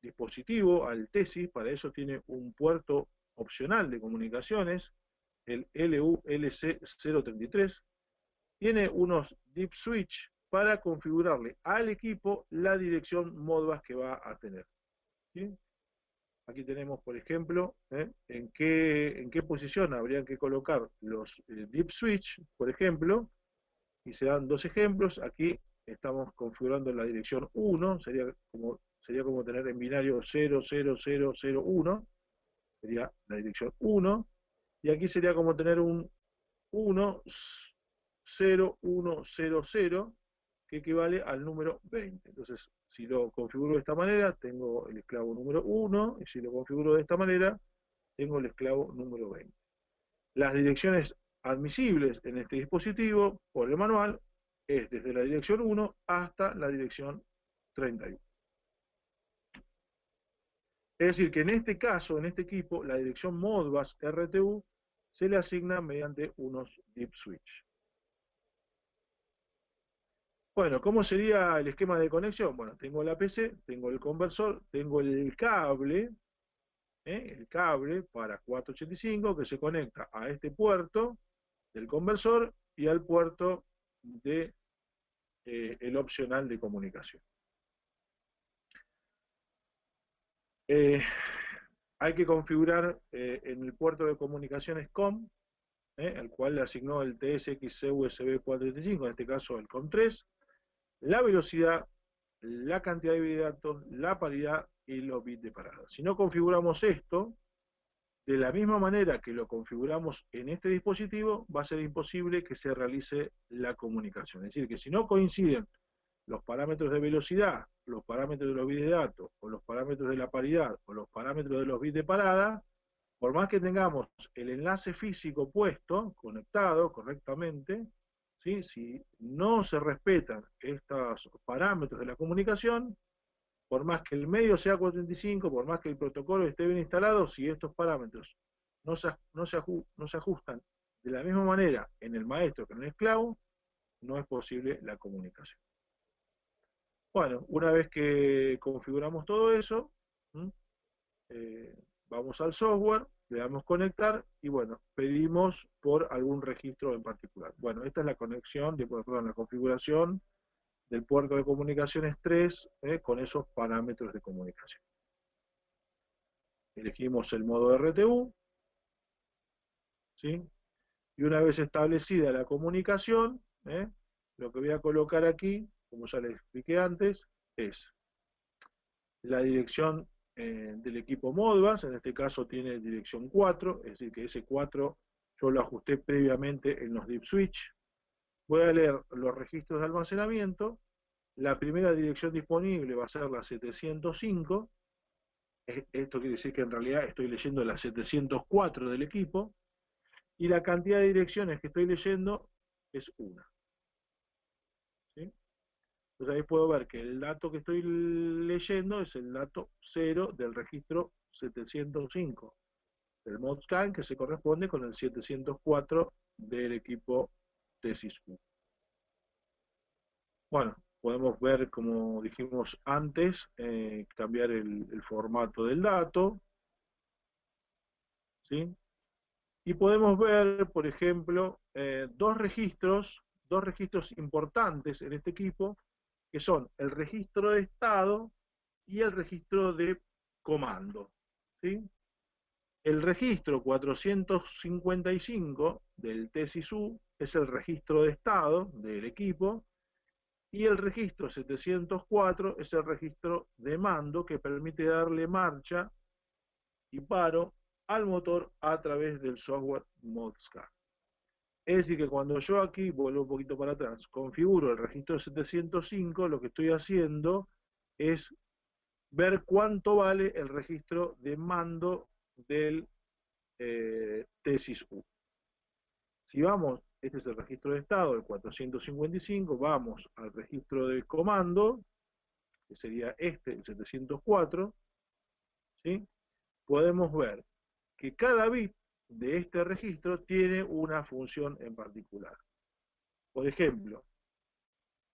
dispositivo, al Tesis, para eso tiene un puerto opcional de comunicaciones, el LULC033, tiene unos deep switch para configurarle al equipo la dirección Modbus que va a tener. ¿Sí? Aquí tenemos, por ejemplo, en qué posición habrían que colocar los deep switch, por ejemplo, y se dan dos ejemplos. Aquí estamos configurando la dirección 1, sería como tener en binario 00001, sería la dirección 1, y aquí sería como tener un 10100, que equivale al número 20. Entonces, si lo configuro de esta manera, tengo el esclavo número 1, y si lo configuro de esta manera, tengo el esclavo número 20. Las direcciones admisibles en este dispositivo, por el manual, es desde la dirección 1 hasta la dirección 31. Es decir, que en este caso, en este equipo, la dirección Modbus RTU se le asigna mediante unos deep switch. Bueno, ¿cómo sería el esquema de conexión? Bueno, tengo la PC, tengo el conversor, tengo el cable para 485 que se conecta a este puerto del conversor y al puerto de el opcional de comunicación. Hay que configurar en el puerto de comunicaciones COM al cual le asignó el TSXCUSB435, en este caso el COM3, la velocidad, la cantidad de bits de datos, la paridad y los bits de parada. Si no configuramos esto, de la misma manera que lo configuramos en este dispositivo, va a ser imposible que se realice la comunicación. Es decir, que si no coinciden los parámetros de velocidad, los parámetros de los bits de datos, o los parámetros de la paridad, o los parámetros de los bits de parada, por más que tengamos el enlace físico puesto, conectado correctamente, ¿sí? Si no se respetan estos parámetros de la comunicación, por más que el medio sea 435, por más que el protocolo esté bien instalado, si estos parámetros no se ajustan de la misma manera en el maestro que en el esclavo, no es posible la comunicación. Bueno, una vez que configuramos todo eso, vamos al software, le damos conectar y bueno, pedimos por algún registro en particular. Bueno, esta es la conexión, perdón, la configuración del puerto de comunicaciones 3 con esos parámetros de comunicación. Elegimos el modo RTU, ¿sí? Y una vez establecida la comunicación, lo que voy a colocar aquí, como ya les expliqué antes, es la dirección del equipo Modbus, en este caso tiene dirección 4, es decir que ese 4 yo lo ajusté previamente en los Deep Switch. Voy a leer los registros de almacenamiento. La primera dirección disponible va a ser la 705. Esto quiere decir que en realidad estoy leyendo la 704 del equipo. Y la cantidad de direcciones que estoy leyendo es una. ¿Sí? Entonces ahí puedo ver que el dato que estoy leyendo es el dato 0 del registro 705 del ModScan, que se corresponde con el 704 del equipo Tesis U. Bueno, podemos ver, como dijimos antes, cambiar el formato del dato, ¿sí? Y podemos ver, por ejemplo, dos registros importantes en este equipo, que son el registro de estado y el registro de comando, ¿sí? El registro 455 del Tesis U es el registro de estado del equipo, y el registro 704 es el registro de mando que permite darle marcha y paro al motor a través del software ModScan. Es decir, que cuando yo aquí, vuelvo un poquito para atrás, configuro el registro 705, lo que estoy haciendo es ver cuánto vale el registro de mando del Tesis U. Si vamos, este es el registro de estado, el 455, vamos al registro de comando, que sería este, el 704, ¿sí? Podemos ver que cada bit de este registro tiene una función en particular. Por ejemplo,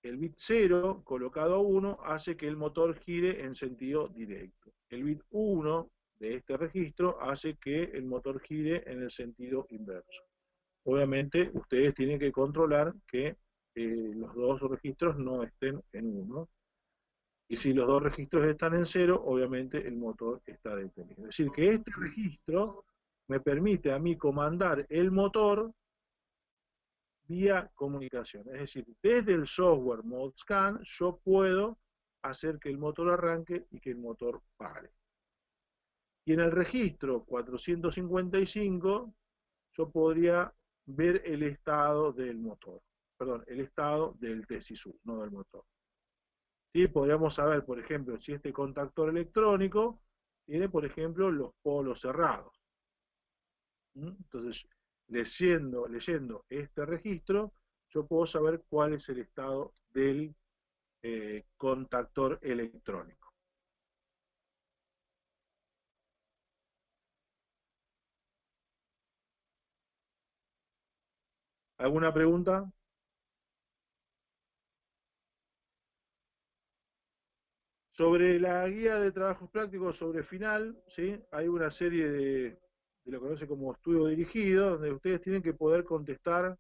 el bit 0 colocado a 1 hace que el motor gire en sentido directo. El bit 1 de este registro hace que el motor gire en el sentido inverso. Obviamente ustedes tienen que controlar que los dos registros no estén en 1. Y si los dos registros están en 0, obviamente el motor está detenido. Es decir, que este registro me permite a mí comandar el motor vía comunicación. Es decir, desde el software ModScan yo puedo hacer que el motor arranque y que el motor pare. Y en el registro 455 yo podría ver el estado del motor. Perdón, el estado del Tesis U, no del motor. ¿Sí? Podríamos saber, por ejemplo, si este contactor electrónico tiene, por ejemplo, los polos cerrados. Entonces, leyendo este registro, yo puedo saber cuál es el estado del contactor electrónico. ¿Alguna pregunta? Sobre la guía de trabajos prácticos sobre final, ¿sí? Hay una serie de lo que conoce como estudio dirigido, donde ustedes tienen que poder contestar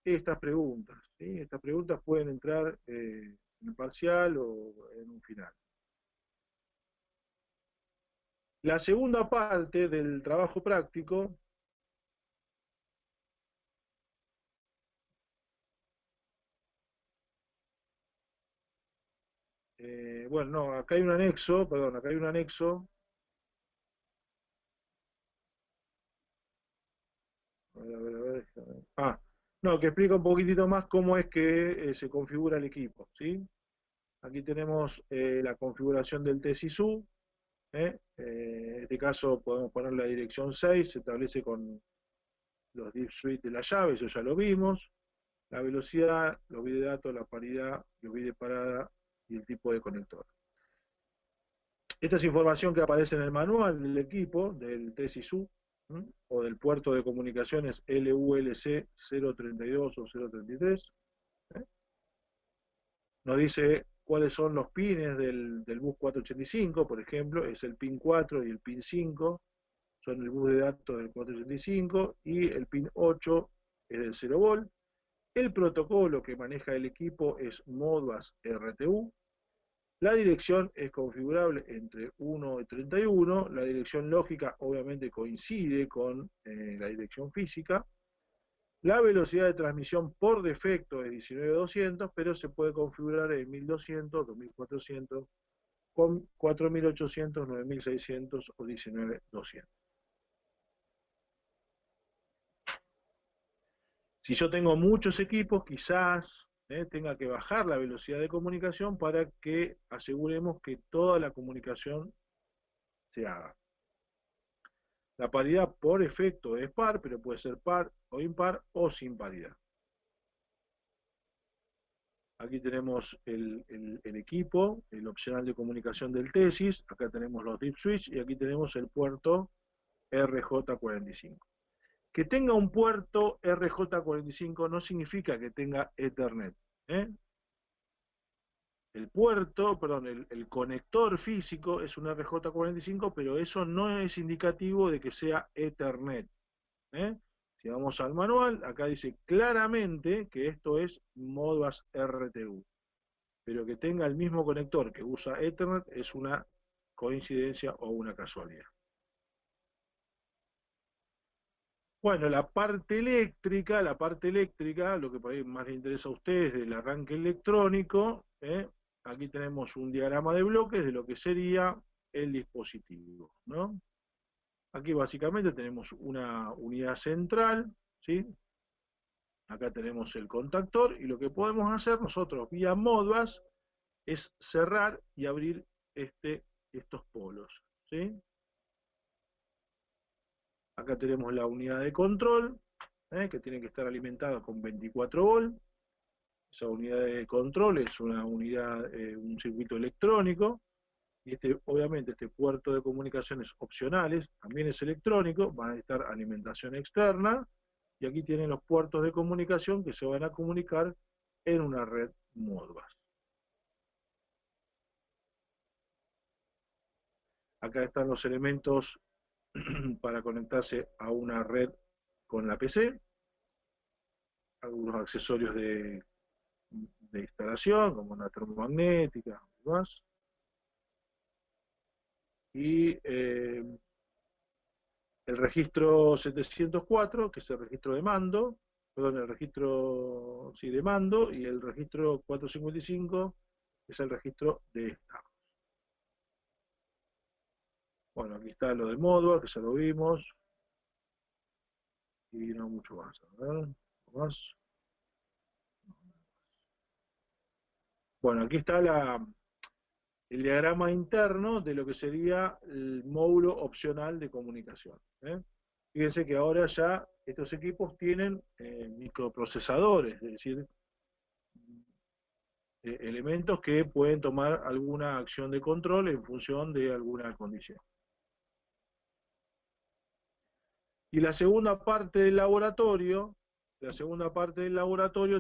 estas preguntas, ¿sí? Estas preguntas pueden entrar en un parcial o en un final. La segunda parte del trabajo práctico bueno, no, acá hay un anexo, perdón, acá hay un anexo. A ver, déjame. No, que explica un poquitito más cómo es que se configura el equipo, ¿sí? Aquí tenemos la configuración del TSISU, en este caso podemos poner la dirección 6, se establece con los diff suite de la llave, eso ya lo vimos, la velocidad, los bits de datos, la paridad, los bits de parada y el tipo de conector. Esta es información que aparece en el manual del equipo, del TSISU, o del puerto de comunicaciones LULC 032 o 033. Nos dice cuáles son los pines del bus 485, por ejemplo, es el pin 4 y el pin 5, son el bus de datos del 485, y el pin 8 es del 0 volt. El protocolo que maneja el equipo es Modbus RTU. La dirección es configurable entre 1 y 31. La dirección lógica obviamente coincide con la dirección física. La velocidad de transmisión por defecto es 19.200, pero se puede configurar en 1200, 2400, con 4800, 9600 o 19200. Si yo tengo muchos equipos, quizás tenga que bajar la velocidad de comunicación para que aseguremos que toda la comunicación se haga. La paridad por efecto es par, pero puede ser par o impar o sin paridad. Aquí tenemos el equipo, el opcional de comunicación del tesis, acá tenemos los deep switch y aquí tenemos el puerto RJ45. Que tenga un puerto RJ45 no significa que tenga Ethernet. El puerto, perdón, el conector físico es un RJ45, pero eso no es indicativo de que sea Ethernet. Si vamos al manual, acá dice claramente que esto es Modbus RTU. Pero que tenga el mismo conector que usa Ethernet es una coincidencia o una casualidad. Bueno, la parte eléctrica, lo que por ahí más le interesa a ustedes del arranque electrónico, aquí tenemos un diagrama de bloques de lo que sería el dispositivo, ¿no? Aquí básicamente tenemos una unidad central, ¿sí? Acá tenemos el contactor, y lo que podemos hacer nosotros vía Modbus es cerrar y abrir estos polos, ¿sí? Acá tenemos la unidad de control, que tiene que estar alimentada con 24 volt. Esa unidad de control es una unidad, un circuito electrónico, y obviamente este puerto de comunicaciones opcionales también es electrónico, va a necesitar alimentación externa, y aquí tienen los puertos de comunicación que se van a comunicar en una red Modbus. Acá están los elementos para conectarse a una red con la PC, algunos accesorios de instalación, como una termomagnética y demás. Y el registro 704, que es el registro de mando, perdón, el registro de mando, y el registro 455, que es el registro de estado. Bueno, aquí está lo de Modbus, que ya lo vimos, y no mucho más. A ver, más. Bueno, aquí está el diagrama interno de lo que sería el módulo opcional de comunicación. Fíjense que ahora ya estos equipos tienen microprocesadores, es decir, elementos que pueden tomar alguna acción de control en función de alguna condición. Y la segunda parte del laboratorio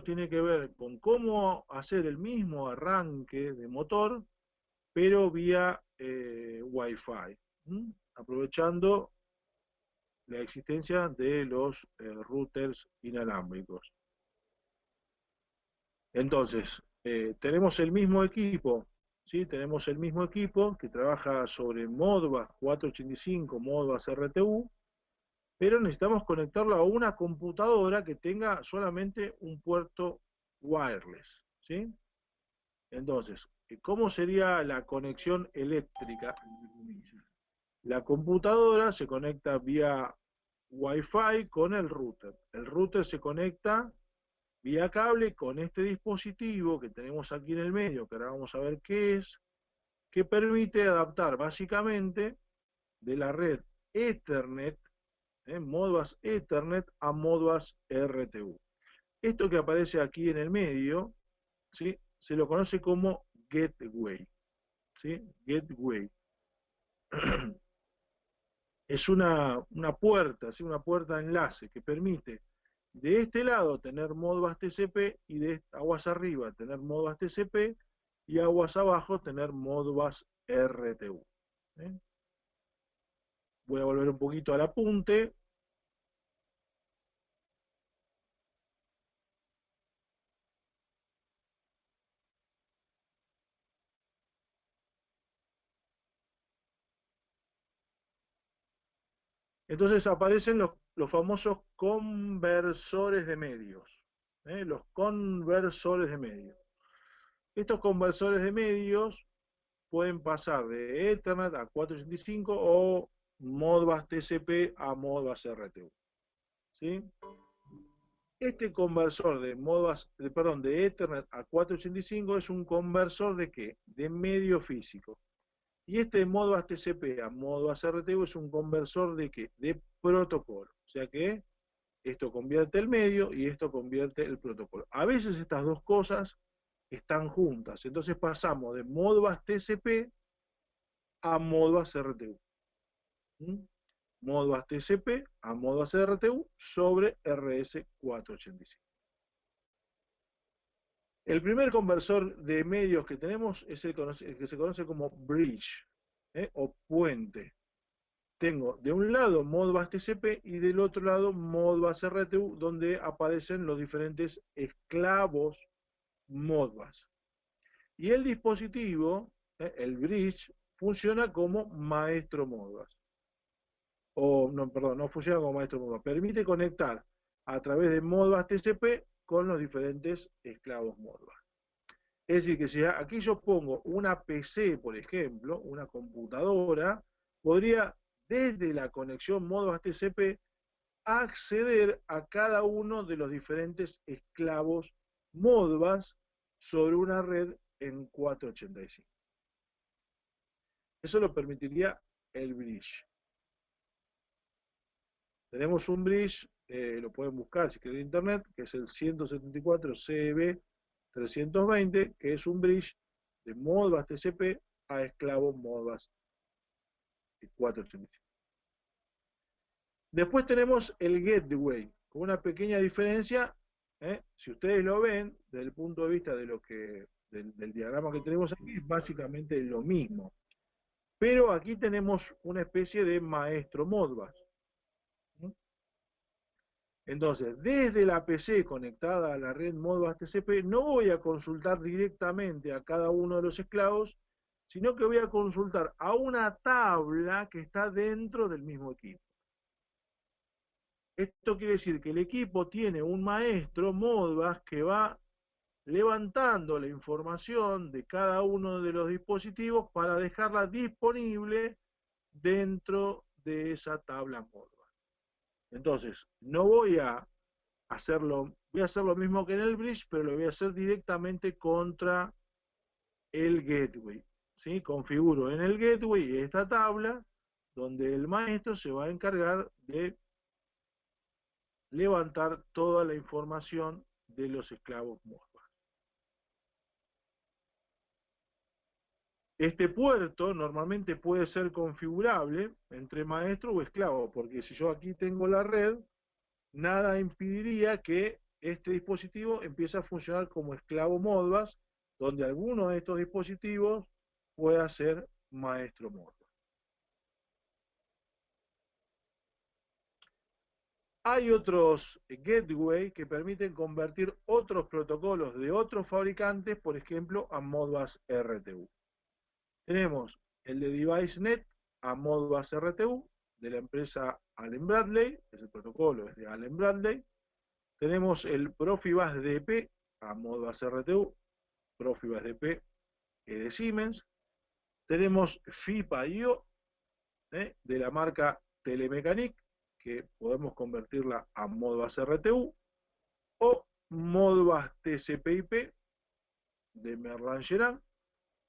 tiene que ver con cómo hacer el mismo arranque de motor, pero vía Wi-Fi, aprovechando la existencia de los routers inalámbricos. Entonces, tenemos el mismo equipo, ¿sí? Tenemos el mismo equipo que trabaja sobre Modbus 485, Modbus RTU, pero necesitamos conectarlo a una computadora que tenga solamente un puerto wireless, ¿sí? Entonces, ¿cómo sería la conexión eléctrica? La computadora se conecta vía Wi-Fi con el router. El router se conecta vía cable con este dispositivo que tenemos aquí en el medio, que ahora vamos a ver qué es, que permite adaptar básicamente de la red Ethernet, Modbus Ethernet a Modbus RTU. Esto que aparece aquí en el medio, ¿sí?, se lo conoce como Gateway, ¿sí? Gateway. Es una puerta, ¿sí?, una puerta de enlace que permite de este lado tener Modbus TCP y de aguas arriba tener Modbus TCP y aguas abajo tener Modbus RTU. Voy a volver un poquito al apunte. Entonces aparecen los famosos conversores de medios. Los conversores de medios. Estos conversores de medios pueden pasar de Ethernet a 485 o Modbus TCP a Modbus RTU. ¿Sí? Este conversor de de Ethernet a 485 es un conversor de ¿qué? De medio físico. Y este Modbus TCP a Modbus RTU es un conversor de ¿qué? De protocolo. O sea que esto convierte el medio y esto convierte el protocolo. A veces estas dos cosas están juntas. Entonces pasamos de Modbus TCP a Modbus RTU. Modbus TCP a Modbus RTU sobre RS485. El primer conversor de medios que tenemos es el que se conoce como bridge, o puente. Tengo de un lado Modbus TCP y del otro lado Modbus RTU, donde aparecen los diferentes esclavos Modbus. Y el dispositivo, el bridge, funciona como maestro Modbus. No funciona como maestro Modbus. Permite conectar a través de Modbus TCP con los diferentes esclavos Modbus. Es decir, que si aquí yo pongo una PC, por ejemplo, una computadora, podría desde la conexión Modbus TCP acceder a cada uno de los diferentes esclavos Modbus sobre una red en 485. Eso lo permitiría el bridge. Tenemos un bridge, lo pueden buscar si quieren en internet, que es el 174 CB 320, que es un bridge de Modbus TCP a esclavo Modbus 485. Después tenemos el gateway, con una pequeña diferencia, si ustedes lo ven, desde el punto de vista de del diagrama que tenemos aquí, es básicamente lo mismo. Pero aquí tenemos una especie de maestro Modbus. Entonces, desde la PC conectada a la red Modbus TCP, no voy a consultar directamente a cada uno de los esclavos, sino que voy a consultar a una tabla que está dentro del mismo equipo. Esto quiere decir que el equipo tiene un maestro Modbus que va levantando la información de cada uno de los dispositivos para dejarla disponible dentro de esa tabla Modbus. Entonces, no voy a hacerlo, voy a hacer lo mismo que en el bridge, pero lo voy a hacer directamente contra el gateway. ¿Sí? Configuro en el gateway esta tabla donde el maestro se va a encargar de levantar toda la información de los esclavos Modbus. Este puerto normalmente puede ser configurable entre maestro o esclavo, porque si yo aquí tengo la red, nada impediría que este dispositivo empiece a funcionar como esclavo Modbus, donde alguno de estos dispositivos pueda ser maestro Modbus. Hay otros gateway que permiten convertir otros protocolos de otros fabricantes, por ejemplo, a Modbus RTU. Tenemos el de DeviceNet a Modbus RTU, de la empresa Allen Bradley, es el protocolo, es de Allen Bradley. Tenemos el Profibus DP a Modbus RTU, Profibus DP de Siemens. Tenemos FIPA-IO, de la marca Telemecanique, que podemos convertirla a Modbus RTU, o Modbus TCP/IP de Merlin-Gerin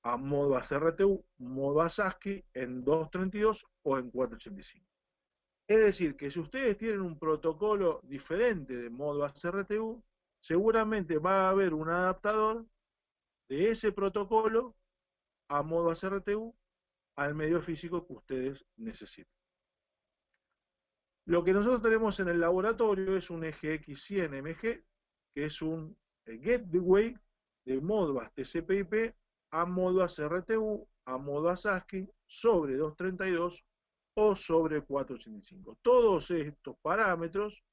a Modbus RTU, Modbus ASCII en 232 o en 485. Es decir, que si ustedes tienen un protocolo diferente de Modbus RTU, seguramente va a haber un adaptador de ese protocolo a Modbus RTU al medio físico que ustedes necesiten. Lo que nosotros tenemos en el laboratorio es un EGX100MG, que es un gateway de Modbus TCP/IP a Modbus RTU, a Modbus ASCII, sobre 232 o sobre 485. Todos estos parámetros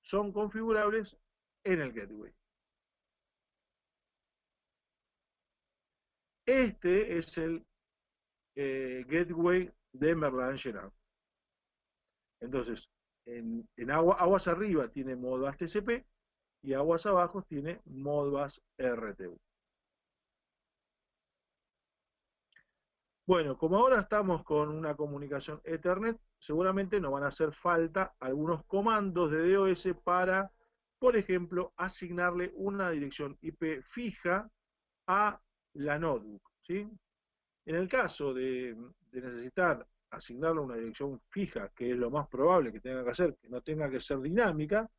son configurables en el gateway. Este es el gateway de Merlin-Gerin. Entonces, en aguas arriba tiene Modbus TCP y aguas abajo tiene Modbus RTU. Bueno, como ahora estamos con una comunicación Ethernet, seguramente nos van a hacer falta algunos comandos de DOS para, por ejemplo, asignarle una dirección IP fija a la notebook, ¿sí? En el caso de necesitar asignarle una dirección fija, que es lo más probable que tenga que hacer, que no tenga que ser dinámica,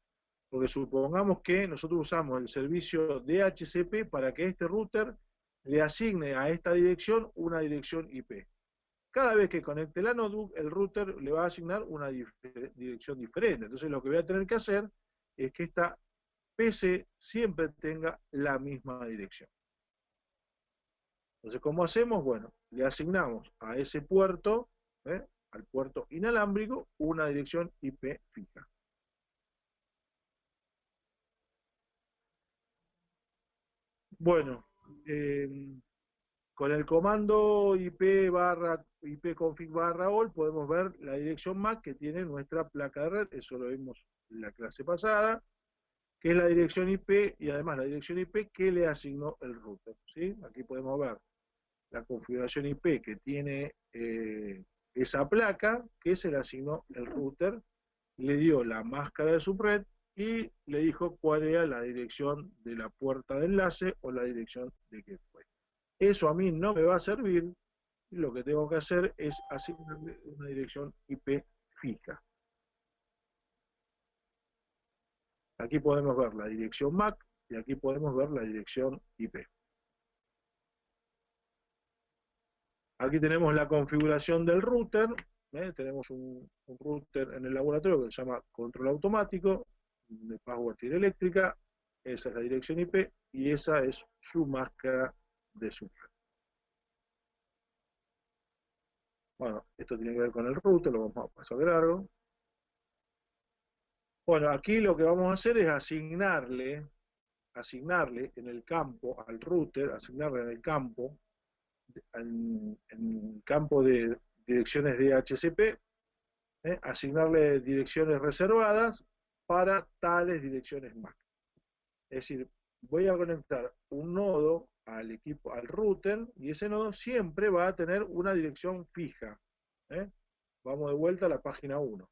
porque supongamos que nosotros usamos el servicio DHCP para que este router le asigne a esta dirección una dirección IP. Cada vez que conecte la notebook, el router le va a asignar una dirección diferente. Entonces lo que voy a tener que hacer es que esta PC siempre tenga la misma dirección. Entonces, ¿cómo hacemos? Bueno, le asignamos a ese puerto, al puerto inalámbrico, una dirección IP fija. Bueno, con el comando ipconfig/all podemos ver la dirección MAC que tiene nuestra placa de red, eso lo vimos en la clase pasada, que es la dirección IP y además la dirección IP que le asignó el router, ¿sí? Aquí podemos ver la configuración IP que tiene esa placa que se le asignó el router, le dio la máscara de subred y le dijo cuál era la dirección de la puerta de enlace o la dirección de gateway. Eso a mí no me va a servir, y lo que tengo que hacer es asignarle una dirección IP fija. Aquí podemos ver la dirección MAC y aquí podemos ver la dirección IP. Aquí tenemos la configuración del router, tenemos un router en el laboratorio que se llama control automático, de Power Tier eléctrica, esa es la dirección IP y esa es su máscara de subred. Bueno, esto tiene que ver con el router, lo vamos a pasar de largo. Bueno, aquí lo que vamos a hacer es asignarle en el campo al router, asignarle en el campo de direcciones DHCP, asignarle direcciones reservadas para tales direcciones MAC. Es decir, voy a conectar un nodo al equipo, al router, y ese nodo siempre va a tener una dirección fija. Vamos de vuelta a la página 1.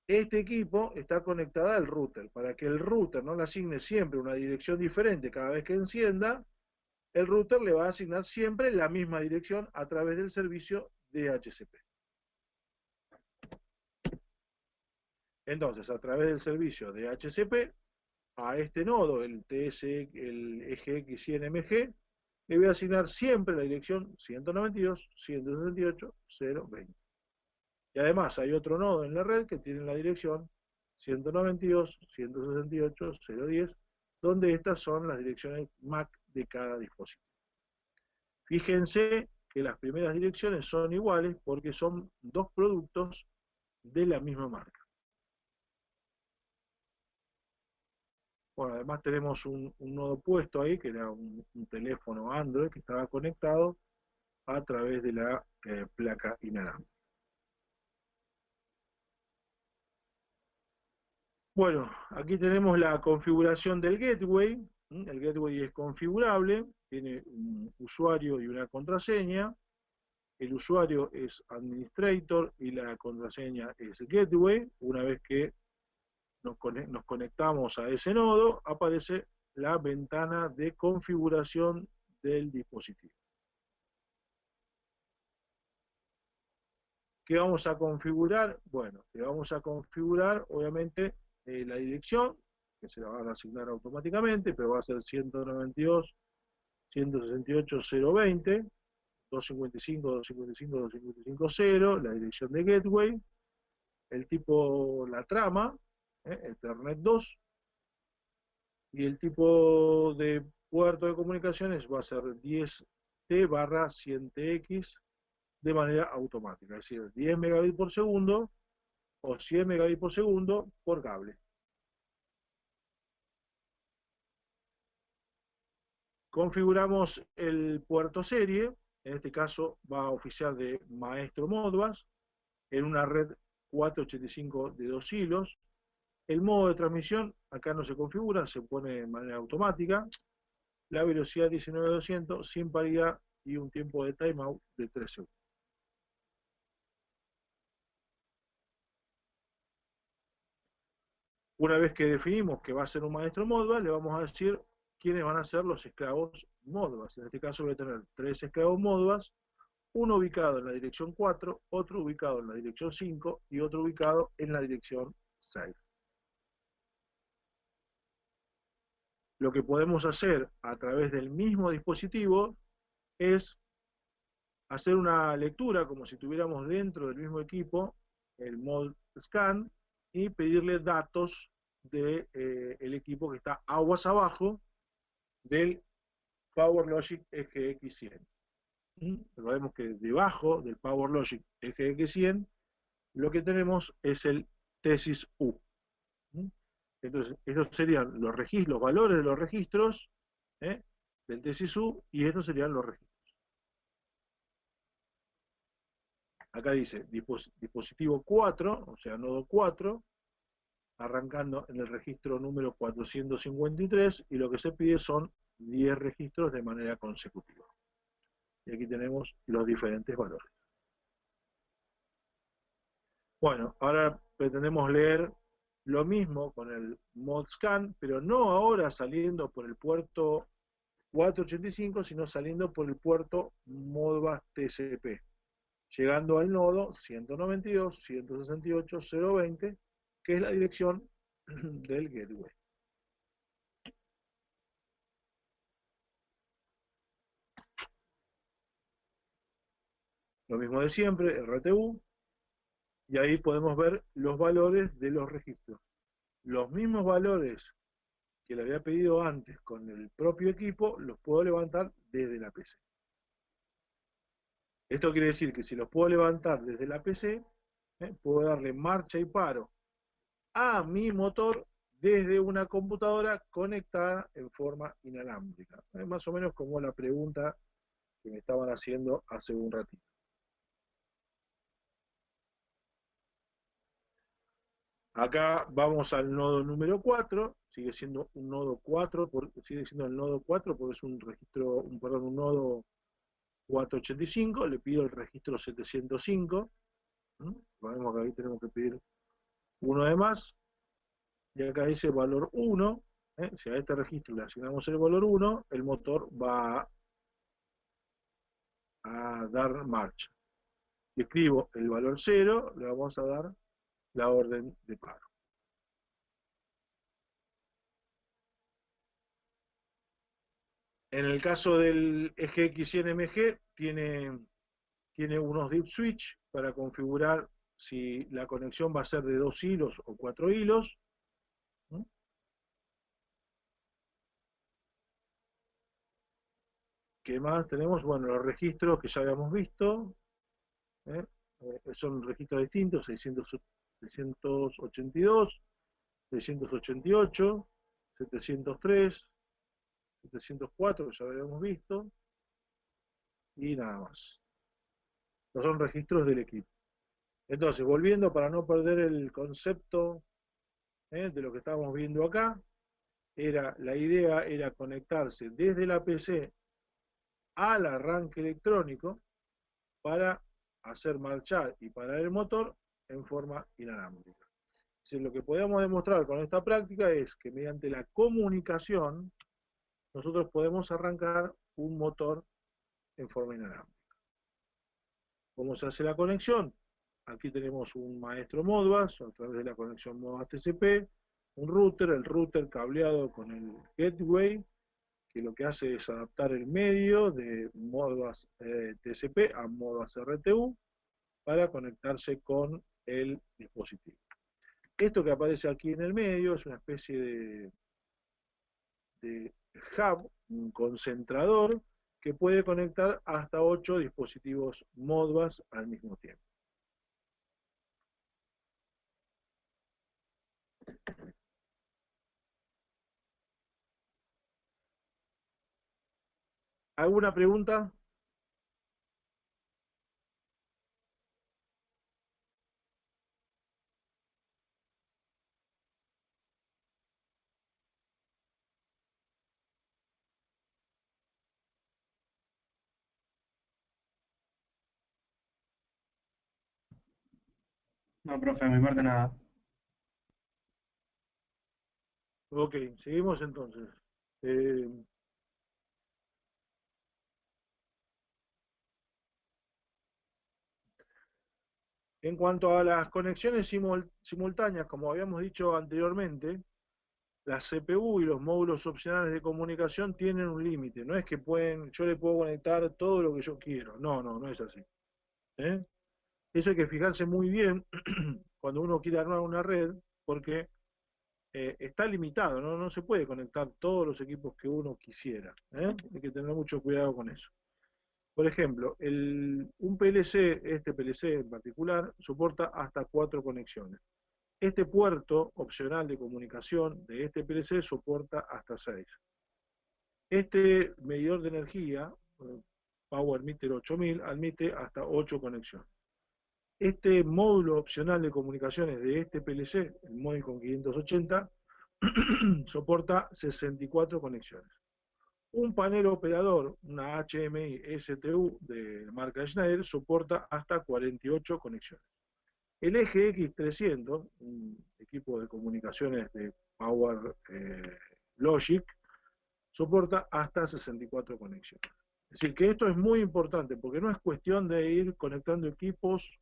Este equipo está conectado al router. Para que el router no le asigne siempre una dirección diferente cada vez que encienda, el router le va a asignar siempre la misma dirección a través del servicio DHCP. Entonces, a través del servicio DHCP, a este nodo, el EGX100MG, le voy a asignar siempre la dirección 192.168.0.20. Y además hay otro nodo en la red que tiene la dirección 192.168.0.10, donde estas son las direcciones MAC de cada dispositivo. Fíjense que las primeras direcciones son iguales porque son dos productos de la misma marca. Bueno, además tenemos un nodo puesto ahí, que era un teléfono Android que estaba conectado a través de la placa inalámbrica. Bueno, aquí tenemos la configuración del gateway, El gateway es configurable, tiene un usuario y una contraseña. El usuario es administrator y la contraseña es gateway. Una vez que nos conectamos a ese nodo, aparece la ventana de configuración del dispositivo. ¿Qué vamos a configurar? Bueno, que vamos a configurar, obviamente, la dirección, que se la van a asignar automáticamente, pero va a ser 192.168.020, 255.255.255.0, la dirección de gateway, el tipo, la trama, Ethernet 2, y el tipo de puerto de comunicaciones va a ser 10T/100TX de manera automática, es decir, 10 megabits por segundo o 100 megabits por segundo por cable. Configuramos el puerto serie, en este caso va a oficiar de maestro Modbus, en una red 485 de 2 hilos. El modo de transmisión acá no se configura, se pone de manera automática. La velocidad 19.200 sin paridad y un tiempo de timeout de 3 segundos. Una vez que definimos que va a ser un maestro Modbus, le vamos a decir quiénes van a ser los esclavos Modbus. En este caso voy a tener 3 esclavos Modbus, uno ubicado en la dirección 4, otro ubicado en la dirección 5 y otro ubicado en la dirección 6. Lo que podemos hacer a través del mismo dispositivo es hacer una lectura como si tuviéramos dentro del mismo equipo el mod scan y pedirle datos del equipo que está aguas abajo del PowerLogic FX100. Recordemos que debajo del PowerLogic FX100 lo que tenemos es el Tesis U. Entonces, estos serían los valores de los registros del Tesis U, y estos serían los registros. Acá dice dispositivo 4, o sea, nodo 4, arrancando en el registro número 453, y lo que se pide son 10 registros de manera consecutiva. Y aquí tenemos los diferentes valores. Bueno, ahora pretendemos leer lo mismo con el mod scan, pero no ahora saliendo por el puerto 485, sino saliendo por el puerto Modbus TCP, llegando al nodo 192.168.020, que es la dirección del gateway. Lo mismo de siempre, RTU, y ahí podemos ver los valores de los registros. Los mismos valores que le había pedido antes con el propio equipo, los puedo levantar desde la PC. Esto quiere decir que si los puedo levantar desde la PC, puedo darle marcha y paro a mi motor desde una computadora conectada en forma inalámbrica. Es más o menos como la pregunta que me estaban haciendo hace un ratito. Acá vamos al nodo número 4, sigue siendo un nodo 4, sigue siendo el nodo 4 porque es un registro, un nodo 485, le pido el registro 705, vemos que ahí tenemos que pedir uno de más, y acá dice valor 1, si a este registro le asignamos el valor 1, el motor va a dar marcha. Si escribo el valor 0, le vamos a dar la orden de paro. En el caso del EGX100MG tiene unos deep switch para configurar si la conexión va a ser de 2 hilos o 4 hilos. ¿Qué más tenemos? Bueno, los registros que ya habíamos visto, son registros distintos, 682, 688, 703, 704, que ya habíamos visto, y nada más. Estos son registros del equipo. Entonces, volviendo para no perder el concepto de lo que estábamos viendo acá, la idea era conectarse desde la PC al arranque electrónico para hacer marchar y parar el motor en forma inalámbrica. Si lo que podemos demostrar con esta práctica es que mediante la comunicación nosotros podemos arrancar un motor en forma inalámbrica. ¿Cómo se hace la conexión? Aquí tenemos un maestro Modbus a través de la conexión Modbus TCP, un router, el router cableado con el gateway, que lo que hace es adaptar el medio de Modbus TCP a Modbus RTU para conectarse con el dispositivo. Esto que aparece aquí en el medio es una especie de hub, un concentrador, que puede conectar hasta 8 dispositivos Modbus al mismo tiempo. ¿Alguna pregunta? No, profe, a mi parte nada. Ok, seguimos entonces. Eh, en cuanto a las conexiones simultáneas, como habíamos dicho anteriormente, la CPU y los módulos opcionales de comunicación tienen un límite. No es que yo le puedo conectar todo lo que yo quiero. No, no, no es así. ¿Eh? Eso hay que fijarse muy bien cuando uno quiere armar una red, porque está limitado, ¿no? No se puede conectar todos los equipos que uno quisiera. ¿Eh? Hay que tener mucho cuidado con eso. Por ejemplo, un PLC, este PLC en particular, soporta hasta 4 conexiones. Este puerto opcional de comunicación de este PLC soporta hasta 6. Este medidor de energía, Power Meter 8000, admite hasta 8 conexiones. Este módulo opcional de comunicaciones de este PLC, el Modicon 580, soporta 64 conexiones. Un panel operador, una HMI STU de marca Schneider, soporta hasta 48 conexiones. El eje X300, un equipo de comunicaciones de Power Logic, soporta hasta 64 conexiones. Es decir, que esto es muy importante, porque no es cuestión de ir conectando equipos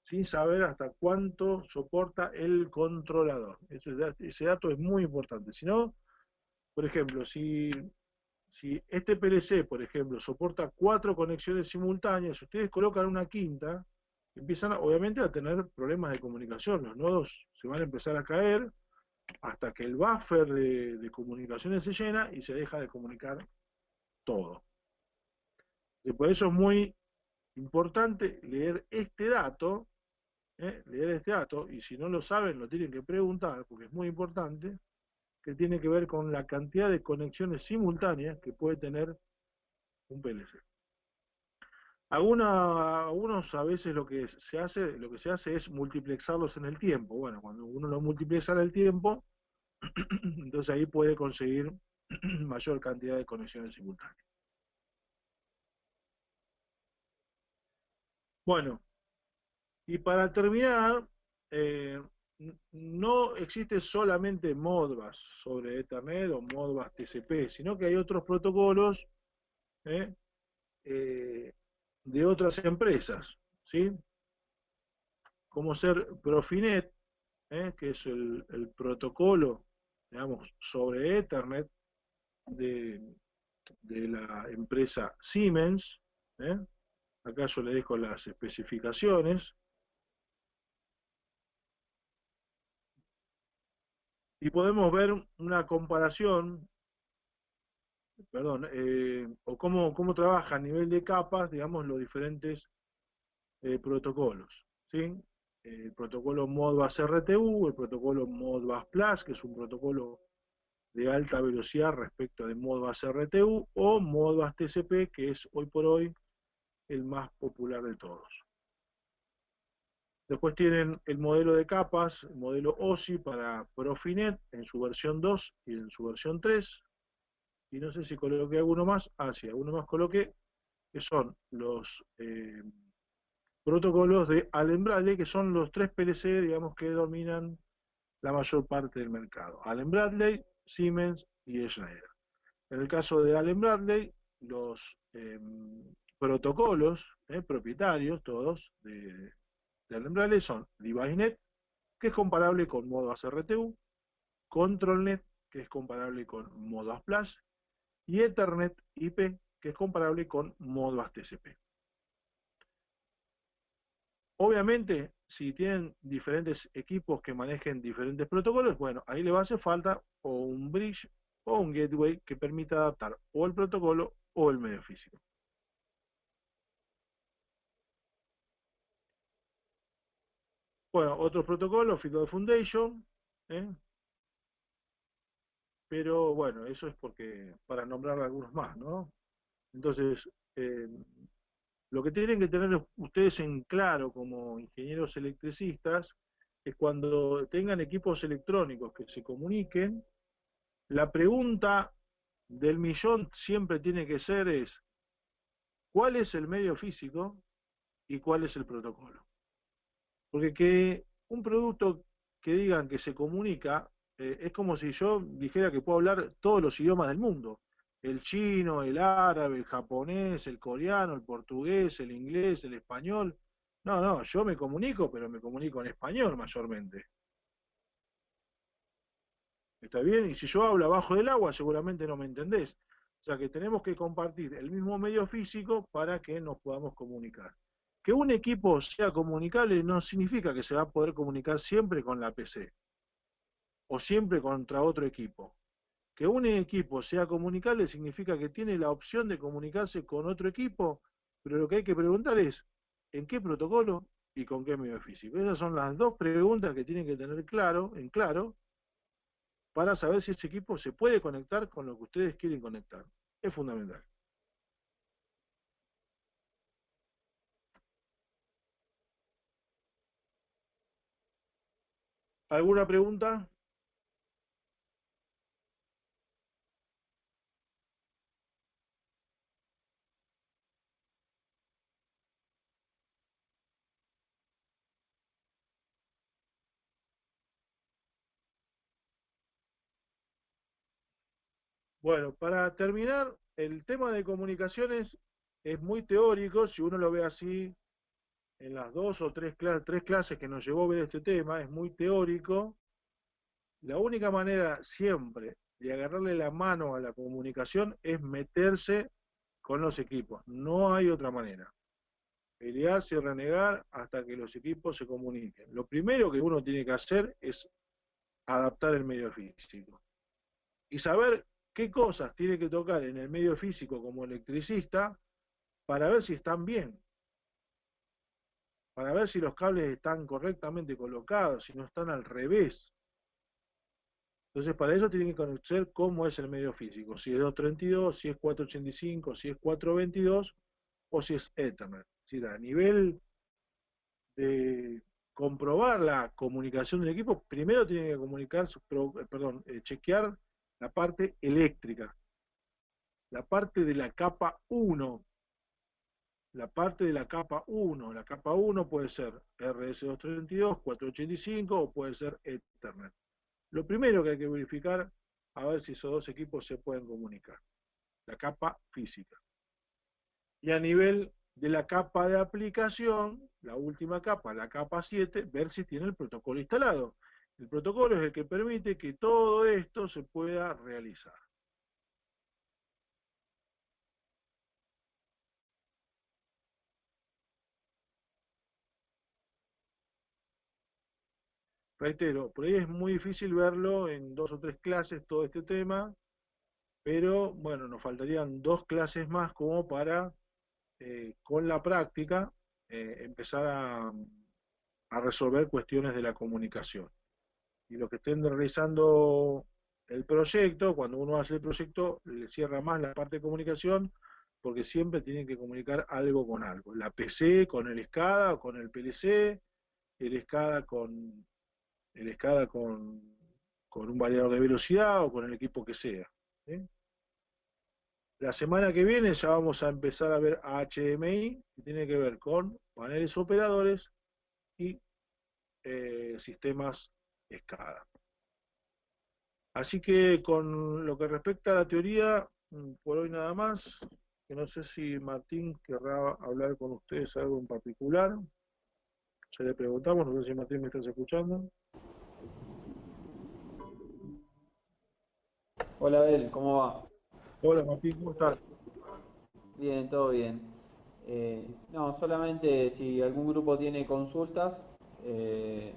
sin saber hasta cuánto soporta el controlador. Ese dato es muy importante. Si no, por ejemplo, si este PLC, por ejemplo, soporta 4 conexiones simultáneas, si ustedes colocan una quinta, empiezan obviamente a tener problemas de comunicación. Los nodos se van a empezar a caer hasta que el buffer de comunicaciones se llena y se deja de comunicar todo. Y por eso es muy importante leer este dato, y si no lo saben lo tienen que preguntar, porque es muy importante, que tiene que ver con la cantidad de conexiones simultáneas que puede tener un PLC. Algunos a veces lo que se hace es multiplexarlos en el tiempo. Bueno, cuando uno lo multiplexa en el tiempo, entonces ahí puede conseguir mayor cantidad de conexiones simultáneas. Bueno, y para terminar, no existe solamente Modbus sobre Ethernet o Modbus TCP, sino que hay otros protocolos de otras empresas, ¿sí? Como ser Profinet, que es el protocolo, digamos, sobre Ethernet de la empresa Siemens. Acá yo le dejo las especificaciones. Y podemos ver una comparación, o cómo trabaja a nivel de capas, digamos, los diferentes protocolos, ¿sí? El protocolo Modbus RTU, el protocolo Modbus Plus, que es un protocolo de alta velocidad respecto de Modbus RTU, o Modbus TCP, que es hoy por hoy el más popular de todos. Después tienen el modelo de capas, el modelo OSI para Profinet en su versión 2 y en su versión 3. Y no sé si coloqué alguno más. Ah, sí, alguno más coloqué, que son los protocolos de Allen Bradley, que son los tres PLC, digamos, que dominan la mayor parte del mercado. Allen Bradley, Siemens y Schneider. En el caso de Allen Bradley, los protocolos propietarios, todos, de Allen Bradley son DeviceNet, que es comparable con Modbus RTU, ControlNet, que es comparable con Modbus Flash, y Ethernet IP, que es comparable con Modbus TCP. Obviamente, si tienen diferentes equipos que manejen diferentes protocolos, bueno, ahí le va a hacer falta o un bridge o un gateway que permita adaptar o el protocolo o el medio físico. Bueno, otros protocolos, Fiddle Foundation, ¿eh? Pero bueno, eso es porque para nombrar algunos más, ¿no? Entonces, lo que tienen que tener ustedes en claro como ingenieros electricistas es cuando tengan equipos electrónicos que se comuniquen, la pregunta del millón siempre tiene que ser es, ¿cuál es el medio físico y cuál es el protocolo? Porque que un producto que digan que se comunica, es como si yo dijera que puedo hablar todos los idiomas del mundo. El chino, el árabe, el japonés, el coreano, el portugués, el inglés, el español. No, no, yo me comunico, pero me comunico en español mayormente. ¿Está bien? Y si yo hablo abajo del agua, seguramente no me entendés. O sea que tenemos que compartir el mismo medio físico para que nos podamos comunicar. Que un equipo sea comunicable no significa que se va a poder comunicar siempre con la PC o siempre contra otro equipo. Que un equipo sea comunicable significa que tiene la opción de comunicarse con otro equipo, pero lo que hay que preguntar es, ¿en qué protocolo y con qué medio físico? Esas son las dos preguntas que tienen que tener en claro, para saber si ese equipo se puede conectar con lo que ustedes quieren conectar. Es fundamental. ¿Alguna pregunta? Bueno, para terminar, el tema de comunicaciones es muy teórico, si uno lo ve así en las dos o tres clases que nos llevó a ver este tema, es muy teórico. La única manera siempre de agarrarle la mano a la comunicación es meterse con los equipos. No hay otra manera. Pelearse y renegar hasta que los equipos se comuniquen. Lo primero que uno tiene que hacer es adaptar el medio físico. Y saber qué cosas tiene que tocar en el medio físico como electricista para ver si están bien, para ver si los cables están correctamente colocados, si no están al revés. Entonces, para eso tienen que conocer cómo es el medio físico, si es 232, si es 485, si es 422 o si es Ethernet. Es decir, a nivel de comprobar la comunicación del equipo, primero tienen que chequear la parte eléctrica, la parte de la capa 1, la parte de la capa 1. La capa 1 puede ser RS232, 485 o puede ser Ethernet. Lo primero que hay que verificar, a ver si esos dos equipos se pueden comunicar. La capa física. Y a nivel de la capa de aplicación, la última capa, la capa 7, ver si tiene el protocolo instalado. El protocolo es el que permite que todo esto se pueda realizar. Reitero, por ahí es muy difícil verlo en dos o tres clases todo este tema, pero bueno, nos faltarían dos clases más como para, con la práctica, empezar a resolver cuestiones de la comunicación. Y los que estén realizando el proyecto, cuando uno hace el proyecto, le cierra más la parte de comunicación, porque siempre tienen que comunicar algo con algo. La PC con el SCADA, con el PLC, el SCADA con un variador de velocidad o con el equipo que sea. ¿Sí? La semana que viene ya vamos a empezar a ver HMI, que tiene que ver con paneles operadores y sistemas SCADA. Así que con lo que respecta a la teoría, por hoy nada más, que no sé si Martín querrá hablar con ustedes algo en particular. Ya le preguntamos, no sé si Martín me estás escuchando. Hola, Abel, ¿cómo va? Hola Martín, ¿cómo estás? Bien, todo bien. No, solamente si algún grupo tiene consultas, eh,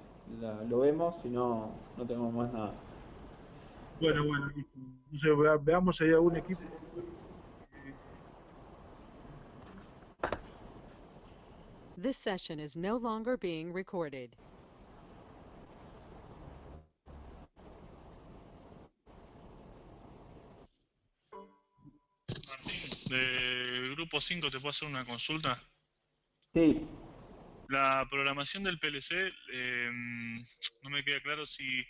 lo vemos, si no, no tengo más nada. Bueno, listo. Entonces veamos si hay algún equipo. This session is no longer being recorded. Martín, de grupo 5, ¿te puedo hacer una consulta? Sí, La programación del PLC, no me queda claro si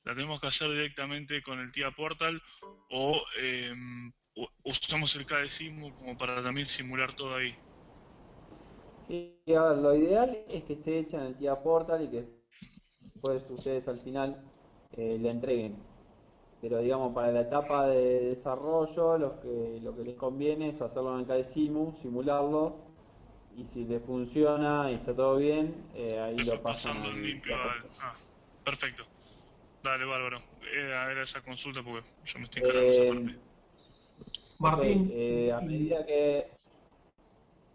la tenemos que hacer directamente con el TIA Portal o usamos el KDSIMU como para también simular todo ahí. sí, a ver, lo ideal es que esté hecha en el TIA Portal y que después ustedes al final la entreguen. Pero digamos, para la etapa de desarrollo, lo que les conviene es hacerlo en el KDSIMU, simularlo, y si le funciona y está todo bien, ahí Después lo pasan pasarlo en al limpio TIA al... Portal. Ah, perfecto. Dale, bárbaro. Era esa consulta porque yo me estoy encargando de esa parte. Eh, ok, Martín, a medida que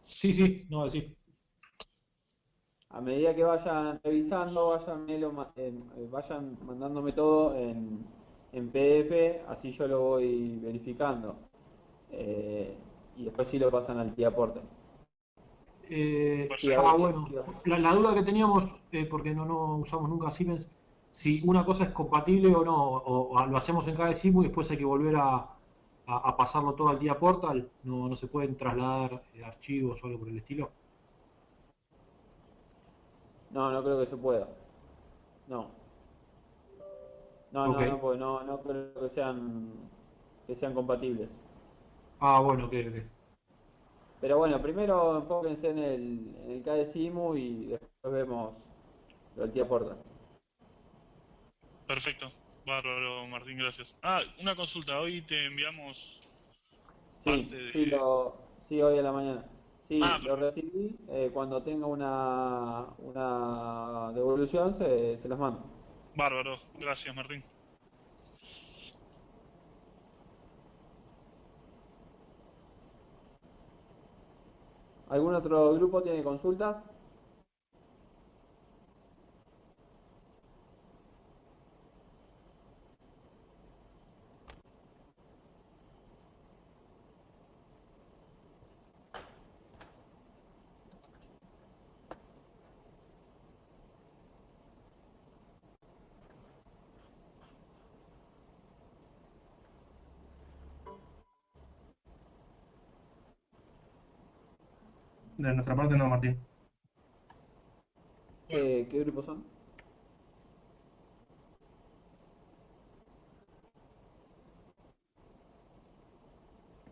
sí, no, decir. a medida que vayan revisando, vayan mandándome todo en PDF, así yo lo voy verificando. Y después sí lo pasan al tía Portal. Sí, a ver, Perfecto. ¿qué iba a Bueno, decir? la duda que teníamos, porque no usamos nunca Siemens, si una cosa es compatible o no, o lo hacemos en cada SIMU y después hay que volver a pasarlo todo al día portal, no se pueden trasladar archivos o algo por el estilo. No, no creo que se pueda. No, Ok. no, porque no creo que sean compatibles. Ah, bueno, ok. Pero bueno, primero enfóquense en el KDSIMU y después vemos lo del tía Portal. Perfecto. Bárbaro, Martín, gracias. Ah, una consulta. Hoy te enviamos parte Sí, de... sí, hoy a la mañana. Ah, Sí, lo perfecto. recibí. Cuando tenga una devolución, se las mando. Bárbaro. Gracias, Martín. ¿Algún otro grupo tiene consultas? De nuestra parte no, Martín. Bueno, ¿Qué grupos son?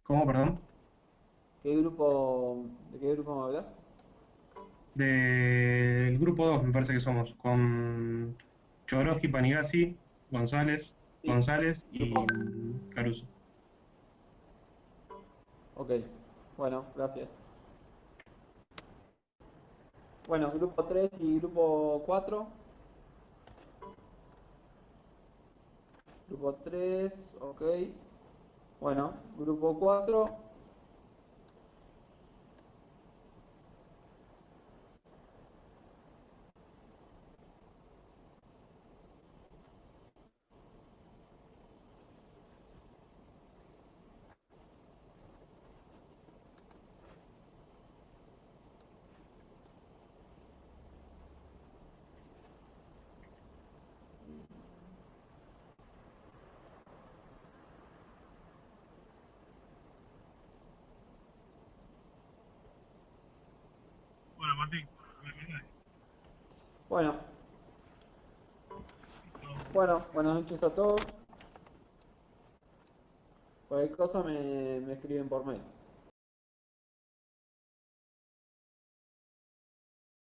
¿Cómo, perdón? ¿De qué grupo me hablas? Del grupo 2 me parece que somos, con Choroski, Panigasi, González, Sí, González y grupo. Caruso. Ok, bueno, gracias. Bueno, grupo 3 y grupo 4. Grupo 3, ok. Bueno, grupo 4. Martín. Bueno, buenas noches a todos. Cualquier cosa me escriben por mail.